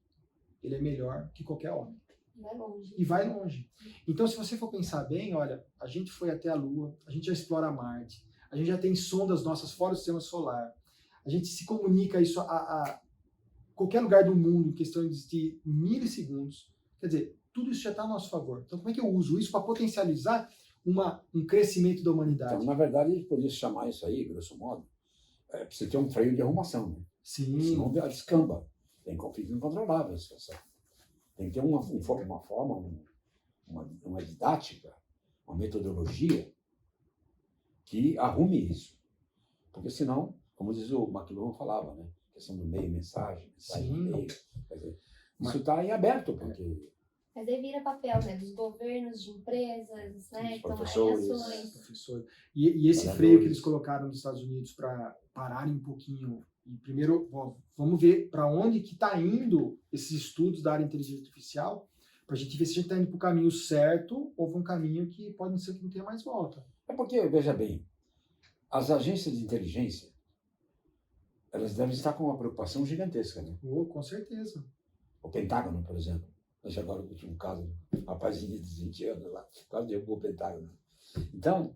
ele é melhor que qualquer homem. Vai longe. E vai longe. Então, se você for pensar bem, olha, a gente foi até a Lua, a gente já explora Marte, a gente já tem sondas nossas fora do sistema solar, a gente se comunica isso a qualquer lugar do mundo em questão de milissegundos. Quer dizer, tudo isso já está a nosso favor. Então, como é que eu uso isso para potencializar um crescimento da humanidade? então, na verdade, a gente poderia chamar isso aí, grosso modo, precisa ter um freio de arrumação. Né? Sim. Senão ela descamba. Tem conflito incontrolável a situação. Tem que ter uma forma, uma didática, uma metodologia que arrume isso. Porque senão, como diz o McLuhan falava, né? Questão do meio, mensagem Sim. meio. Quer dizer, isso está em aberto, porque Mas aí vira papel, né? Dos governos, de empresas, né? Dos Então, professores. ações. Professor. E esse Trabalhadores. freio que eles colocaram nos Estados Unidos para pararem um pouquinho. E primeiro, vamos ver para onde que está indo esses estudos da área de inteligência artificial, para a gente ver se a gente está indo para o caminho certo ou para um caminho que pode ser que não tenha mais volta. é porque, veja bem, as agências de inteligência, elas devem estar com uma preocupação gigantesca, né? Com certeza. O Pentágono, por exemplo. Veja agora o último caso, um rapazinho de 20 anos lá, quase derrubou o Pentágono. Então,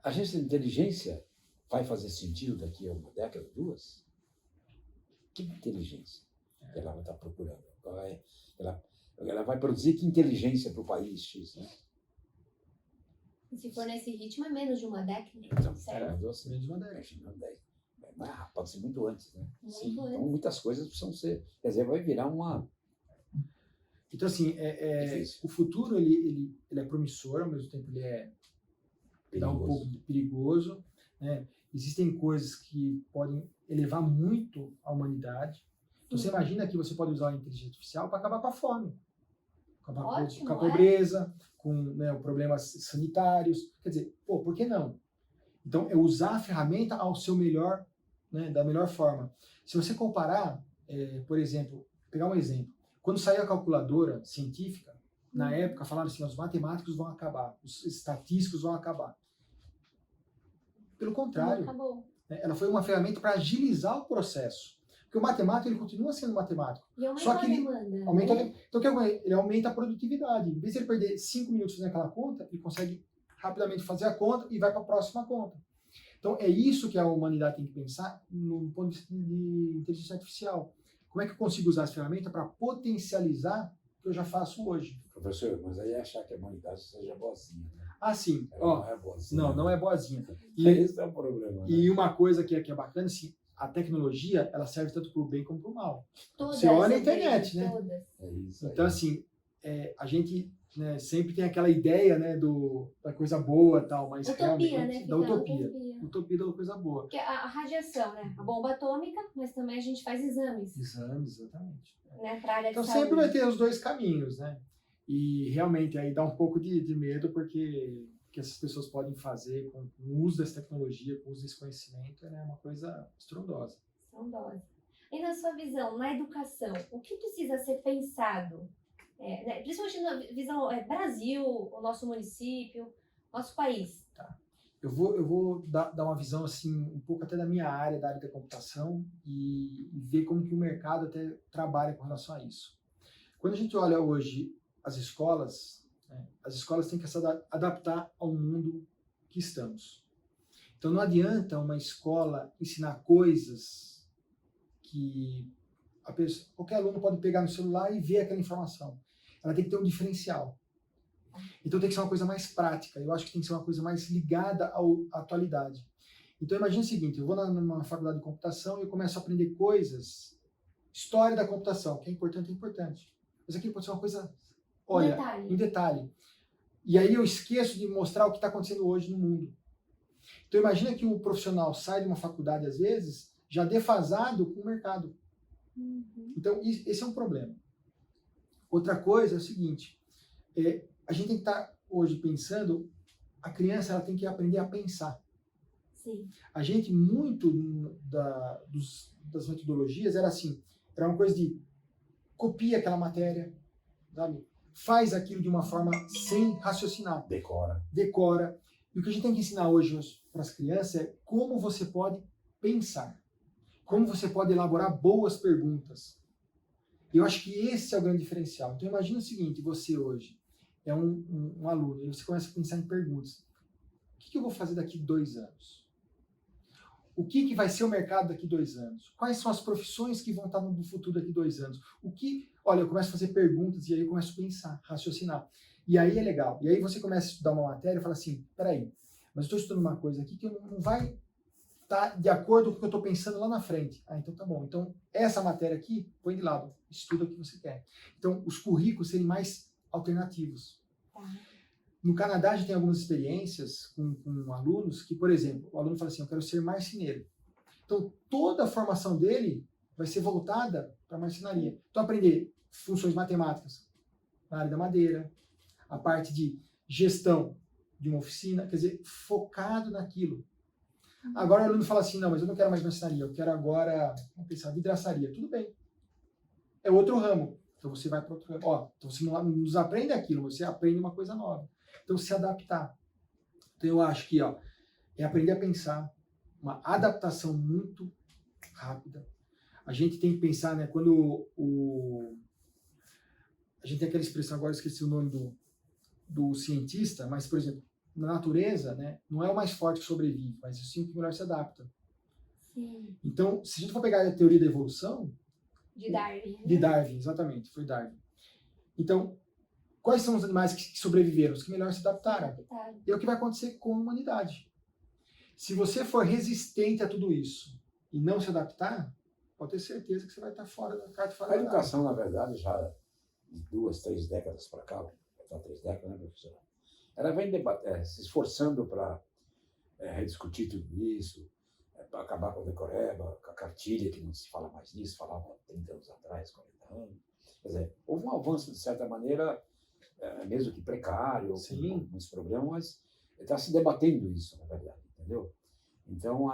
a agência de inteligência vai fazer sentido daqui a uma década, duas? Que inteligência que ela vai estar procurando? Ela vai produzir que inteligência para o país X, né? E se for nesse ritmo, é menos de uma década, Então, certo? Menos de uma década. Pode ser muito antes, né? Muito Sim. antes. Então, muitas coisas precisam ser. Quer dizer, vai virar uma. Então, assim, Difícil. o futuro ele é promissor, ao mesmo tempo ele dá um pouco de perigoso, né? Existem coisas que podem elevar muito a humanidade. Então, você imagina que você pode usar a inteligência artificial para acabar com a fome, Ótimo, com a pobreza, com, né, problemas sanitários. Quer dizer, pô, por que não? Então, é usar a ferramenta ao seu melhor, né, da melhor forma. Se você comparar, por exemplo, pegar um exemplo. Quando saiu a calculadora científica, na época falaram assim, os matemáticos vão acabar, os estatísticos vão acabar. Pelo Não contrário, acabou. né, ela foi uma ferramenta para agilizar o processo. Porque o matemático, ele continua sendo matemático. E aumenta Só que a ele demanda. Aumenta, né? então, o que acontece? Ele aumenta a produtividade. Em vez de ele perder 5 minutos fazendo aquela conta, ele consegue rapidamente fazer a conta e vai para a próxima conta. Então, é isso que a humanidade tem que pensar no ponto de vista de inteligência artificial. Como é que eu consigo usar as ferramentas para potencializar o que eu já faço hoje? Professor, mas aí achar que a humanidade seja boazinha, né? Ah, sim. Ela Ó, não é boazinha. não, não né? é boazinha. Esse é o problema. Né? E uma coisa que é bacana, assim, a tecnologia, ela serve tanto para o bem como para o mal. Todas, Você olha a eu internet, vejo, né? Todas. É isso aí. Então, assim, a gente, né, sempre tem aquela ideia, né, da coisa boa e tal, mas Utopia, realmente, né? Fica da utopia. utopia. Utopia da coisa boa. Porque a radiação, né? A bomba atômica, mas também a gente faz exames, Exames, exatamente. né? Para a área Então de sempre saúde. vai ter os dois caminhos, né? E realmente aí dá um pouco de medo, porque o que essas pessoas podem fazer com o uso dessa tecnologia, com o uso desse conhecimento, é uma coisa estrondosa. São doses. E na sua visão, na educação, o que precisa ser pensado? Né, principalmente na visão Brasil, o nosso município, nosso país. Eu vou dar uma visão assim um pouco até da minha área, da área da computação, e ver como que o mercado até trabalha com relação a isso. Quando a gente olha hoje as escolas, né, as escolas têm que se adaptar ao mundo que estamos. Então não adianta uma escola ensinar coisas que qualquer aluno pode pegar no celular e ver aquela informação. Ela tem que ter um diferencial. Então tem que ser uma coisa mais prática. Eu acho que tem que ser uma coisa mais ligada à atualidade. Então imagine o seguinte, eu vou numa faculdade de computação e eu começo a aprender coisas, história da computação, que é importante, mas aqui pode ser uma coisa, olha, Detalhe. um detalhe. E aí eu esqueço de mostrar o que está acontecendo hoje no mundo. Então imagina que o profissional sai de uma faculdade, às vezes, já defasado com o mercado. Uhum. Então esse é um problema. Outra coisa é o seguinte, a gente tem que estar hoje pensando, a criança ela tem que aprender a pensar. Sim. A gente, muito das metodologias, era assim, era uma coisa de copia aquela matéria, sabe? Faz aquilo de uma forma sem raciocinar. Decora. E o que a gente tem que ensinar hoje para as crianças é como você pode pensar. Como você pode elaborar boas perguntas. Eu acho que esse é o grande diferencial. Então imagina o seguinte, você hoje é um aluno, e você começa a pensar em perguntas. O que eu vou fazer daqui 2 anos? O que vai ser o mercado daqui 2 anos? Quais são as profissões que vão estar no futuro daqui 2 anos? Olha, eu começo a fazer perguntas e aí eu começo a pensar, raciocinar. E aí é legal. E aí você começa a estudar uma matéria e fala assim, peraí, mas eu estou estudando uma coisa aqui que não vai estar de acordo com o que eu estou pensando lá na frente. Ah, então tá bom. Então, essa matéria aqui, põe de lado. Estuda o que você quer. Então, os currículos serem mais alternativos. Tá. No Canadá, a gente tem algumas experiências com alunos que, por exemplo, o aluno fala assim, eu quero ser marceneiro. Então, toda a formação dele vai ser voltada para a marcenaria. Então, aprender funções matemáticas na área da madeira, a parte de gestão de uma oficina, quer dizer, focado naquilo. Agora o aluno fala assim, não, mas eu não quero mais marcenaria, eu quero agora, vamos pensar, vidraçaria. Tudo bem. É outro ramo. Então você vai para outro ramo. Ó, então você não nos aprende aquilo, você aprende uma coisa nova. Então se adaptar. Então eu acho que é aprender a pensar, uma adaptação muito rápida. A gente tem que pensar, né, quando a gente tem aquela expressão, agora eu esqueci o nome do cientista, mas, por exemplo, na natureza, né, não é o mais forte que sobrevive, mas sim o que melhor se adapta. Sim. Então, se a gente for pegar a teoria da evolução... De Darwin. Né? De Darwin, exatamente, foi Darwin. Então, quais são os animais que sobreviveram? Os que melhor se adaptaram. Adaptaram. E é o que vai acontecer com a humanidade. Se você for resistente a tudo isso e não se adaptar, pode ter certeza que você vai estar fora da carta fora A da educação, na verdade, já de 2, 3 décadas para cá, já 3 décadas, né, professor? Ela vem se esforçando para rediscutir tudo isso, para acabar com a decoreba, com a cartilha, que não se fala mais nisso, falava 30 anos atrás, 40 anos. Quer dizer, houve um avanço, de certa maneira, mesmo que precário, com alguns problemas, mas está se debatendo isso, na verdade, entendeu? Então,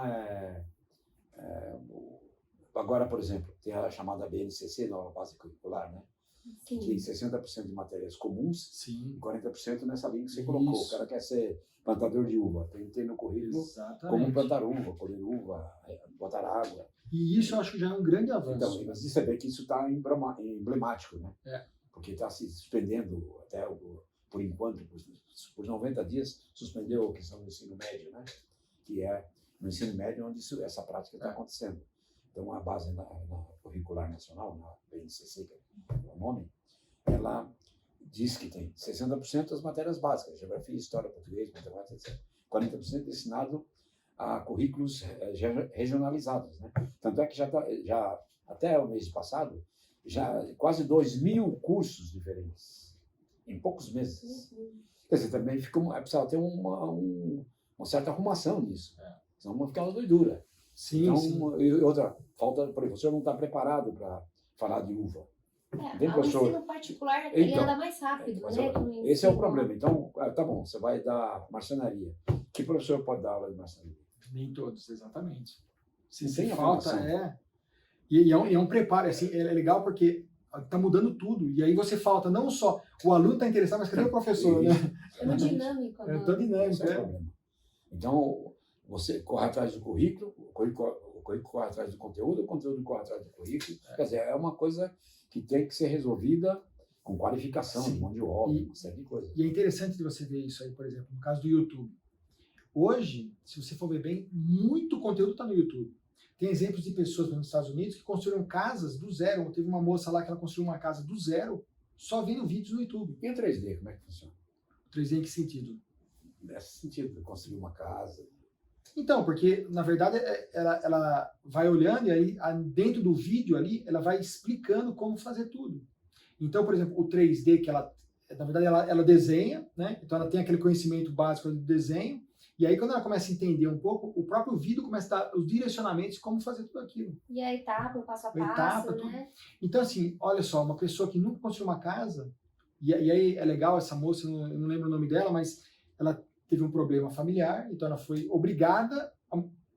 agora, por exemplo, tem a chamada BNCC, Nova Base Curricular, né? Sim. Que 60% de matérias comuns Sim. e 40% nessa linha que você colocou. O cara quer ser plantador de uva, tem que ter no currículo como plantar uva, colher uva, botar água. E isso eu acho que já é um grande avanço. Então, mas você vê que isso está emblemático, né? Porque está se suspendendo até, por enquanto, por 90 dias, suspendeu a questão do ensino médio, né? Que é no ensino médio onde essa prática está acontecendo. Então, a base na curricular nacional, na BNCC, que é o nome, ela diz que tem 60% das matérias básicas, geografia, história, português, matemática, etc. 40% destinado a currículos regionalizados, né? Tanto é que já até o mês passado, já quase 2.000 cursos diferentes, em poucos meses. Quer dizer, também precisava ter uma certa arrumação nisso, senão vai ficar uma doidura. Sim, então, sim. E outra, o professor não está preparado para falar de uva. O ensino particular ele anda mais rápido, né? Esse é o problema. Então, tá bom, você vai dar marcenaria. Que professor pode dar aula de marcenaria? Nem todos, exatamente. Se Sem tem falta, E é um preparo, assim, é legal porque está mudando tudo. E aí você falta não só o aluno está interessado, mas cadê o professor, né? É muito dinâmico. É tão dinâmico, Esse é o problema. Então, você corre atrás do currículo, o currículo corre atrás do conteúdo, o conteúdo corre atrás do currículo. Quer dizer, é uma coisa que tem que ser resolvida com qualificação, de mão de obra, uma série de coisas. E é interessante de você ver isso aí, por exemplo, no caso do YouTube. Hoje, se você for ver bem, muito conteúdo está no YouTube. Tem exemplos de pessoas nos Estados Unidos que construíram casas do zero. Teve uma moça lá que ela construiu uma casa do zero, só vendo vídeos no YouTube. E o 3D, como é que funciona? O 3D em que sentido? Nesse sentido, construir uma casa. Então, porque, na verdade, ela vai olhando e aí, dentro do vídeo ali, ela vai explicando como fazer tudo. Então, por exemplo, o 3D, que ela, na verdade, ela desenha, né? Então, ela tem aquele conhecimento básico do desenho. E aí, quando ela começa a entender um pouco, o próprio vídeo começa a dar os direcionamentos de como fazer tudo aquilo. E a etapa, o passo a passo, né? Então, assim, olha só, uma pessoa que nunca construiu uma casa, e aí é legal essa moça, eu não lembro o nome dela, mas ela teve um problema familiar, então ela foi obrigada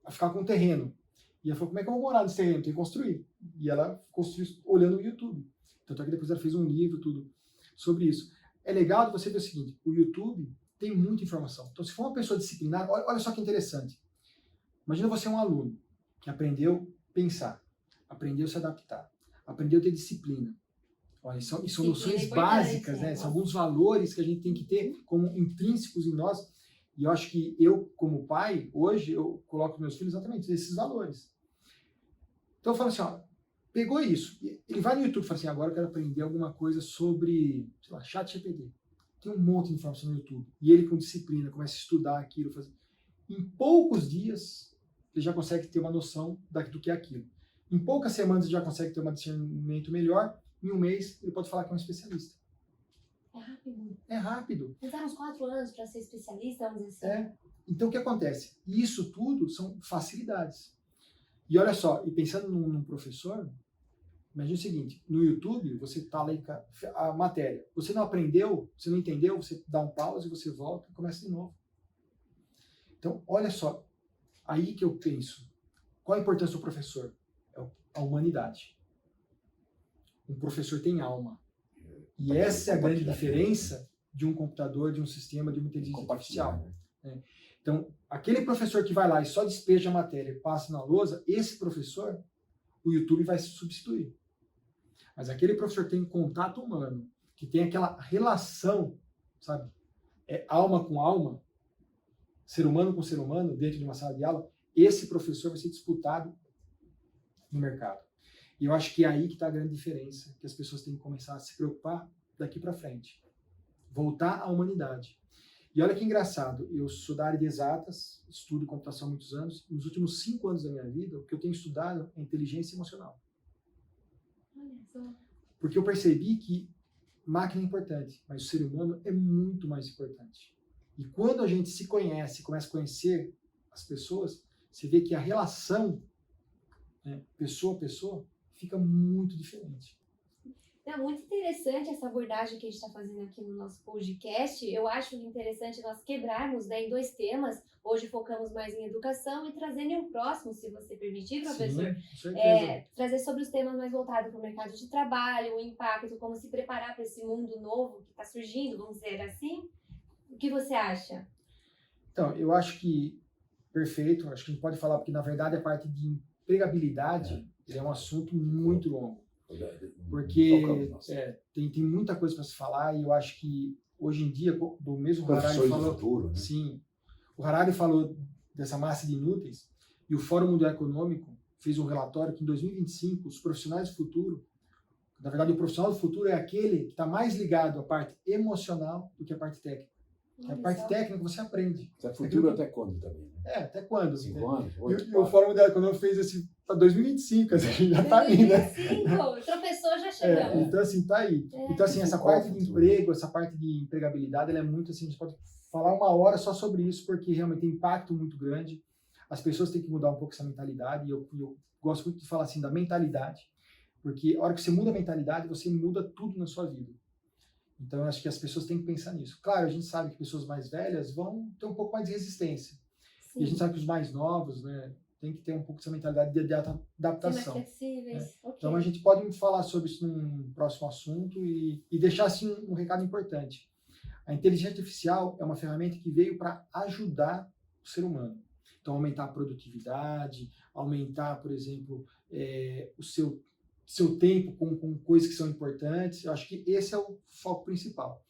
a ficar com um terreno. E ela falou, como é que eu vou morar nesse terreno? Tem que construir. E ela construiu olhando o YouTube. Tanto é que depois ela fez um livro, tudo sobre isso. É legal você ver o seguinte, o YouTube tem muita informação. Então, se for uma pessoa disciplinada, olha só que interessante. Imagina você um aluno que aprendeu a pensar, aprendeu a se adaptar, aprendeu a ter disciplina. Olha, são noções básicas, né? São alguns valores que a gente tem que ter como intrínsecos em nós. E eu acho que eu, como pai, hoje, eu coloco meus filhos exatamente esses valores. Então eu falo assim, ó, pegou isso. Ele vai no YouTube e fala assim, agora eu quero aprender alguma coisa sobre, sei lá, ChatGPT. Tem um monte de informação no YouTube. E ele, com disciplina, começa a estudar aquilo. Em poucos dias, ele já consegue ter uma noção do que é aquilo. Em poucas semanas, ele já consegue ter um discernimento melhor. Em um mês, ele pode falar que é um especialista. É rápido. É rápido. Mas dá uns 4 anos para ser especialista, vamos dizer assim. Então, o que acontece? Isso tudo são facilidades. E olha só, e pensando num professor, imagina o seguinte, no YouTube, você está lá a matéria. Você não aprendeu, você não entendeu, você dá um pause, você volta e começa de novo. Então, olha só, aí que eu penso, qual a importância do professor? É a humanidade. Um professor tem alma. E essa é a grande diferença de um computador, de um sistema, de uma inteligência artificial. Né? Então, aquele professor que vai lá e só despeja a matéria e passa na lousa, esse professor, o YouTube vai se substituir. Mas aquele professor que tem contato humano, que tem aquela relação, sabe? Alma com alma, ser humano com ser humano, dentro de uma sala de aula, esse professor vai ser disputado no mercado. E eu acho que é aí que está a grande diferença, que as pessoas têm que começar a se preocupar daqui para frente. voltar à humanidade. E olha que engraçado, eu sou da área de exatas, estudo computação há muitos anos, e nos últimos 5 anos da minha vida, o que eu tenho estudado é inteligência emocional. Olha só. Porque eu percebi que máquina é importante, mas o ser humano é muito mais importante. E quando a gente se conhece, começa a conhecer as pessoas, você vê que a relação, né, pessoa a pessoa, fica muito diferente. É muito interessante essa abordagem que a gente está fazendo aqui no nosso podcast. Eu acho interessante nós quebrarmos, né, em 2 temas. Hoje focamos mais em educação e trazendo um próximo, se você permitir, professor. Sim, com certeza. Trazer sobre os temas mais voltados para o mercado de trabalho, o impacto, como se preparar para esse mundo novo que está surgindo, vamos dizer assim. O que você acha? Então, eu acho que perfeito. Acho que a gente pode falar, porque na verdade a parte de empregabilidade ele é um assunto muito longo. Porque tem muita coisa para se falar e eu acho que hoje em dia, do mesmo Harari falou, futuro, né? sim, o Harari falou dessa massa de inúteis e o Fórum Mundial Econômico fez um relatório que em 2025 os profissionais do futuro, na verdade o profissional do futuro é aquele que está mais ligado à parte emocional do que à parte técnica. A parte técnica você aprende. É futuro até quando também, né? Até quando? 5 anos? E o Fórum Mundial Econômico fez esse para 2025, assim, já está aí, né? 2025, tropeçou, já chegamos. Então, assim, tá aí. Então, assim, essa parte de emprego, essa parte de empregabilidade, ela é muito, assim, a gente pode falar 1 hora só sobre isso, porque realmente tem impacto muito grande. As pessoas têm que mudar um pouco essa mentalidade, e eu gosto muito de falar, assim, da mentalidade, porque a hora que você muda a mentalidade, você muda tudo na sua vida. Então, eu acho que as pessoas têm que pensar nisso. Claro, a gente sabe que pessoas mais velhas vão ter um pouco mais de resistência. Sim. E a gente sabe que os mais novos, né, tem que ter um pouco essa mentalidade de adaptação. Mais flexíveis. Né? Okay. Então, a gente pode falar sobre isso num próximo assunto e deixar, assim, um recado importante. A inteligência artificial é uma ferramenta que veio para ajudar o ser humano. Então, aumentar a produtividade, aumentar, por exemplo, o seu tempo com coisas que são importantes. Eu acho que esse é o foco principal.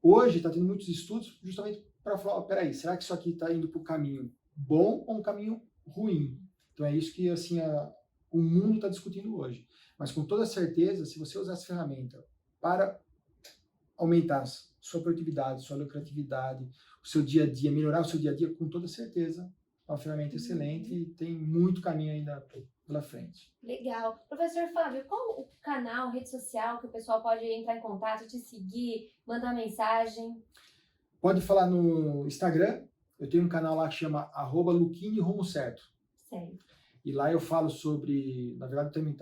Hoje está tendo muitos estudos justamente para falar, peraí, será que isso aqui está indo para o caminho bom ou um caminho ruim? Então é isso que assim o mundo está discutindo hoje. Mas com toda certeza, se você usar essa ferramenta para aumentar sua produtividade, sua lucratividade, o seu dia a dia, melhorar o seu dia a dia, com toda certeza, é uma ferramenta excelente e tem muito caminho ainda pela frente. Legal. Professor Fábio, qual o canal, rede social que o pessoal pode entrar em contato, te seguir, mandar mensagem? Pode falar no Instagram. Eu tenho um canal lá que chama @luquini_rumo_certo. Certo. E lá eu falo sobre, na verdade, também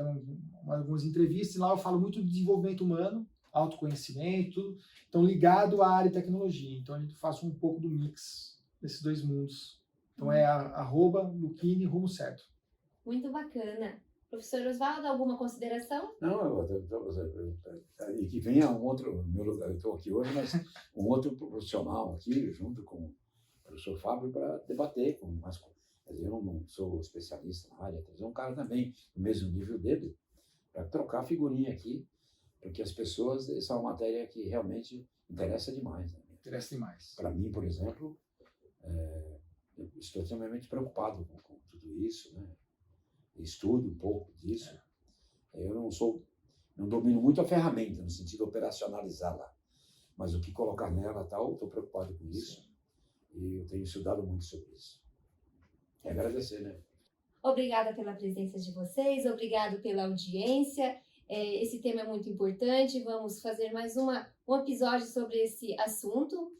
algumas entrevistas, e lá eu falo muito de desenvolvimento humano, autoconhecimento, então ligado à área de tecnologia. Então a gente faz um pouco do mix desses 2 mundos. Então é @luquini_rumo_certo. Muito bacana. Professor Osvaldo, alguma consideração? Não, e que venha um outro, meu lugar, eu estou aqui hoje, mas um outro profissional aqui, junto com o professor Fábio, para debater com mais coisas. Eu não sou especialista na área, trazer um cara também no mesmo nível dele, para trocar figurinha aqui, porque as pessoas, essa é uma matéria que realmente interessa demais. Né? Interessa demais. Para mim, por exemplo, eu estou extremamente preocupado com tudo isso, né? Estudo um pouco disso. Eu não domino muito a ferramenta, no sentido de operacionalizá-la, mas o que colocar nela tal, estou preocupado com isso. Sim. E eu tenho estudado muito sobre isso. É agradecer, né? Obrigada pela presença de vocês, obrigado pela audiência. Esse tema é muito importante. Vamos fazer mais um episódio sobre esse assunto,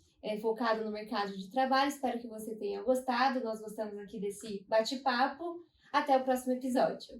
focado no mercado de trabalho. Espero que você tenha gostado. Nós gostamos aqui desse bate-papo. Até o próximo episódio.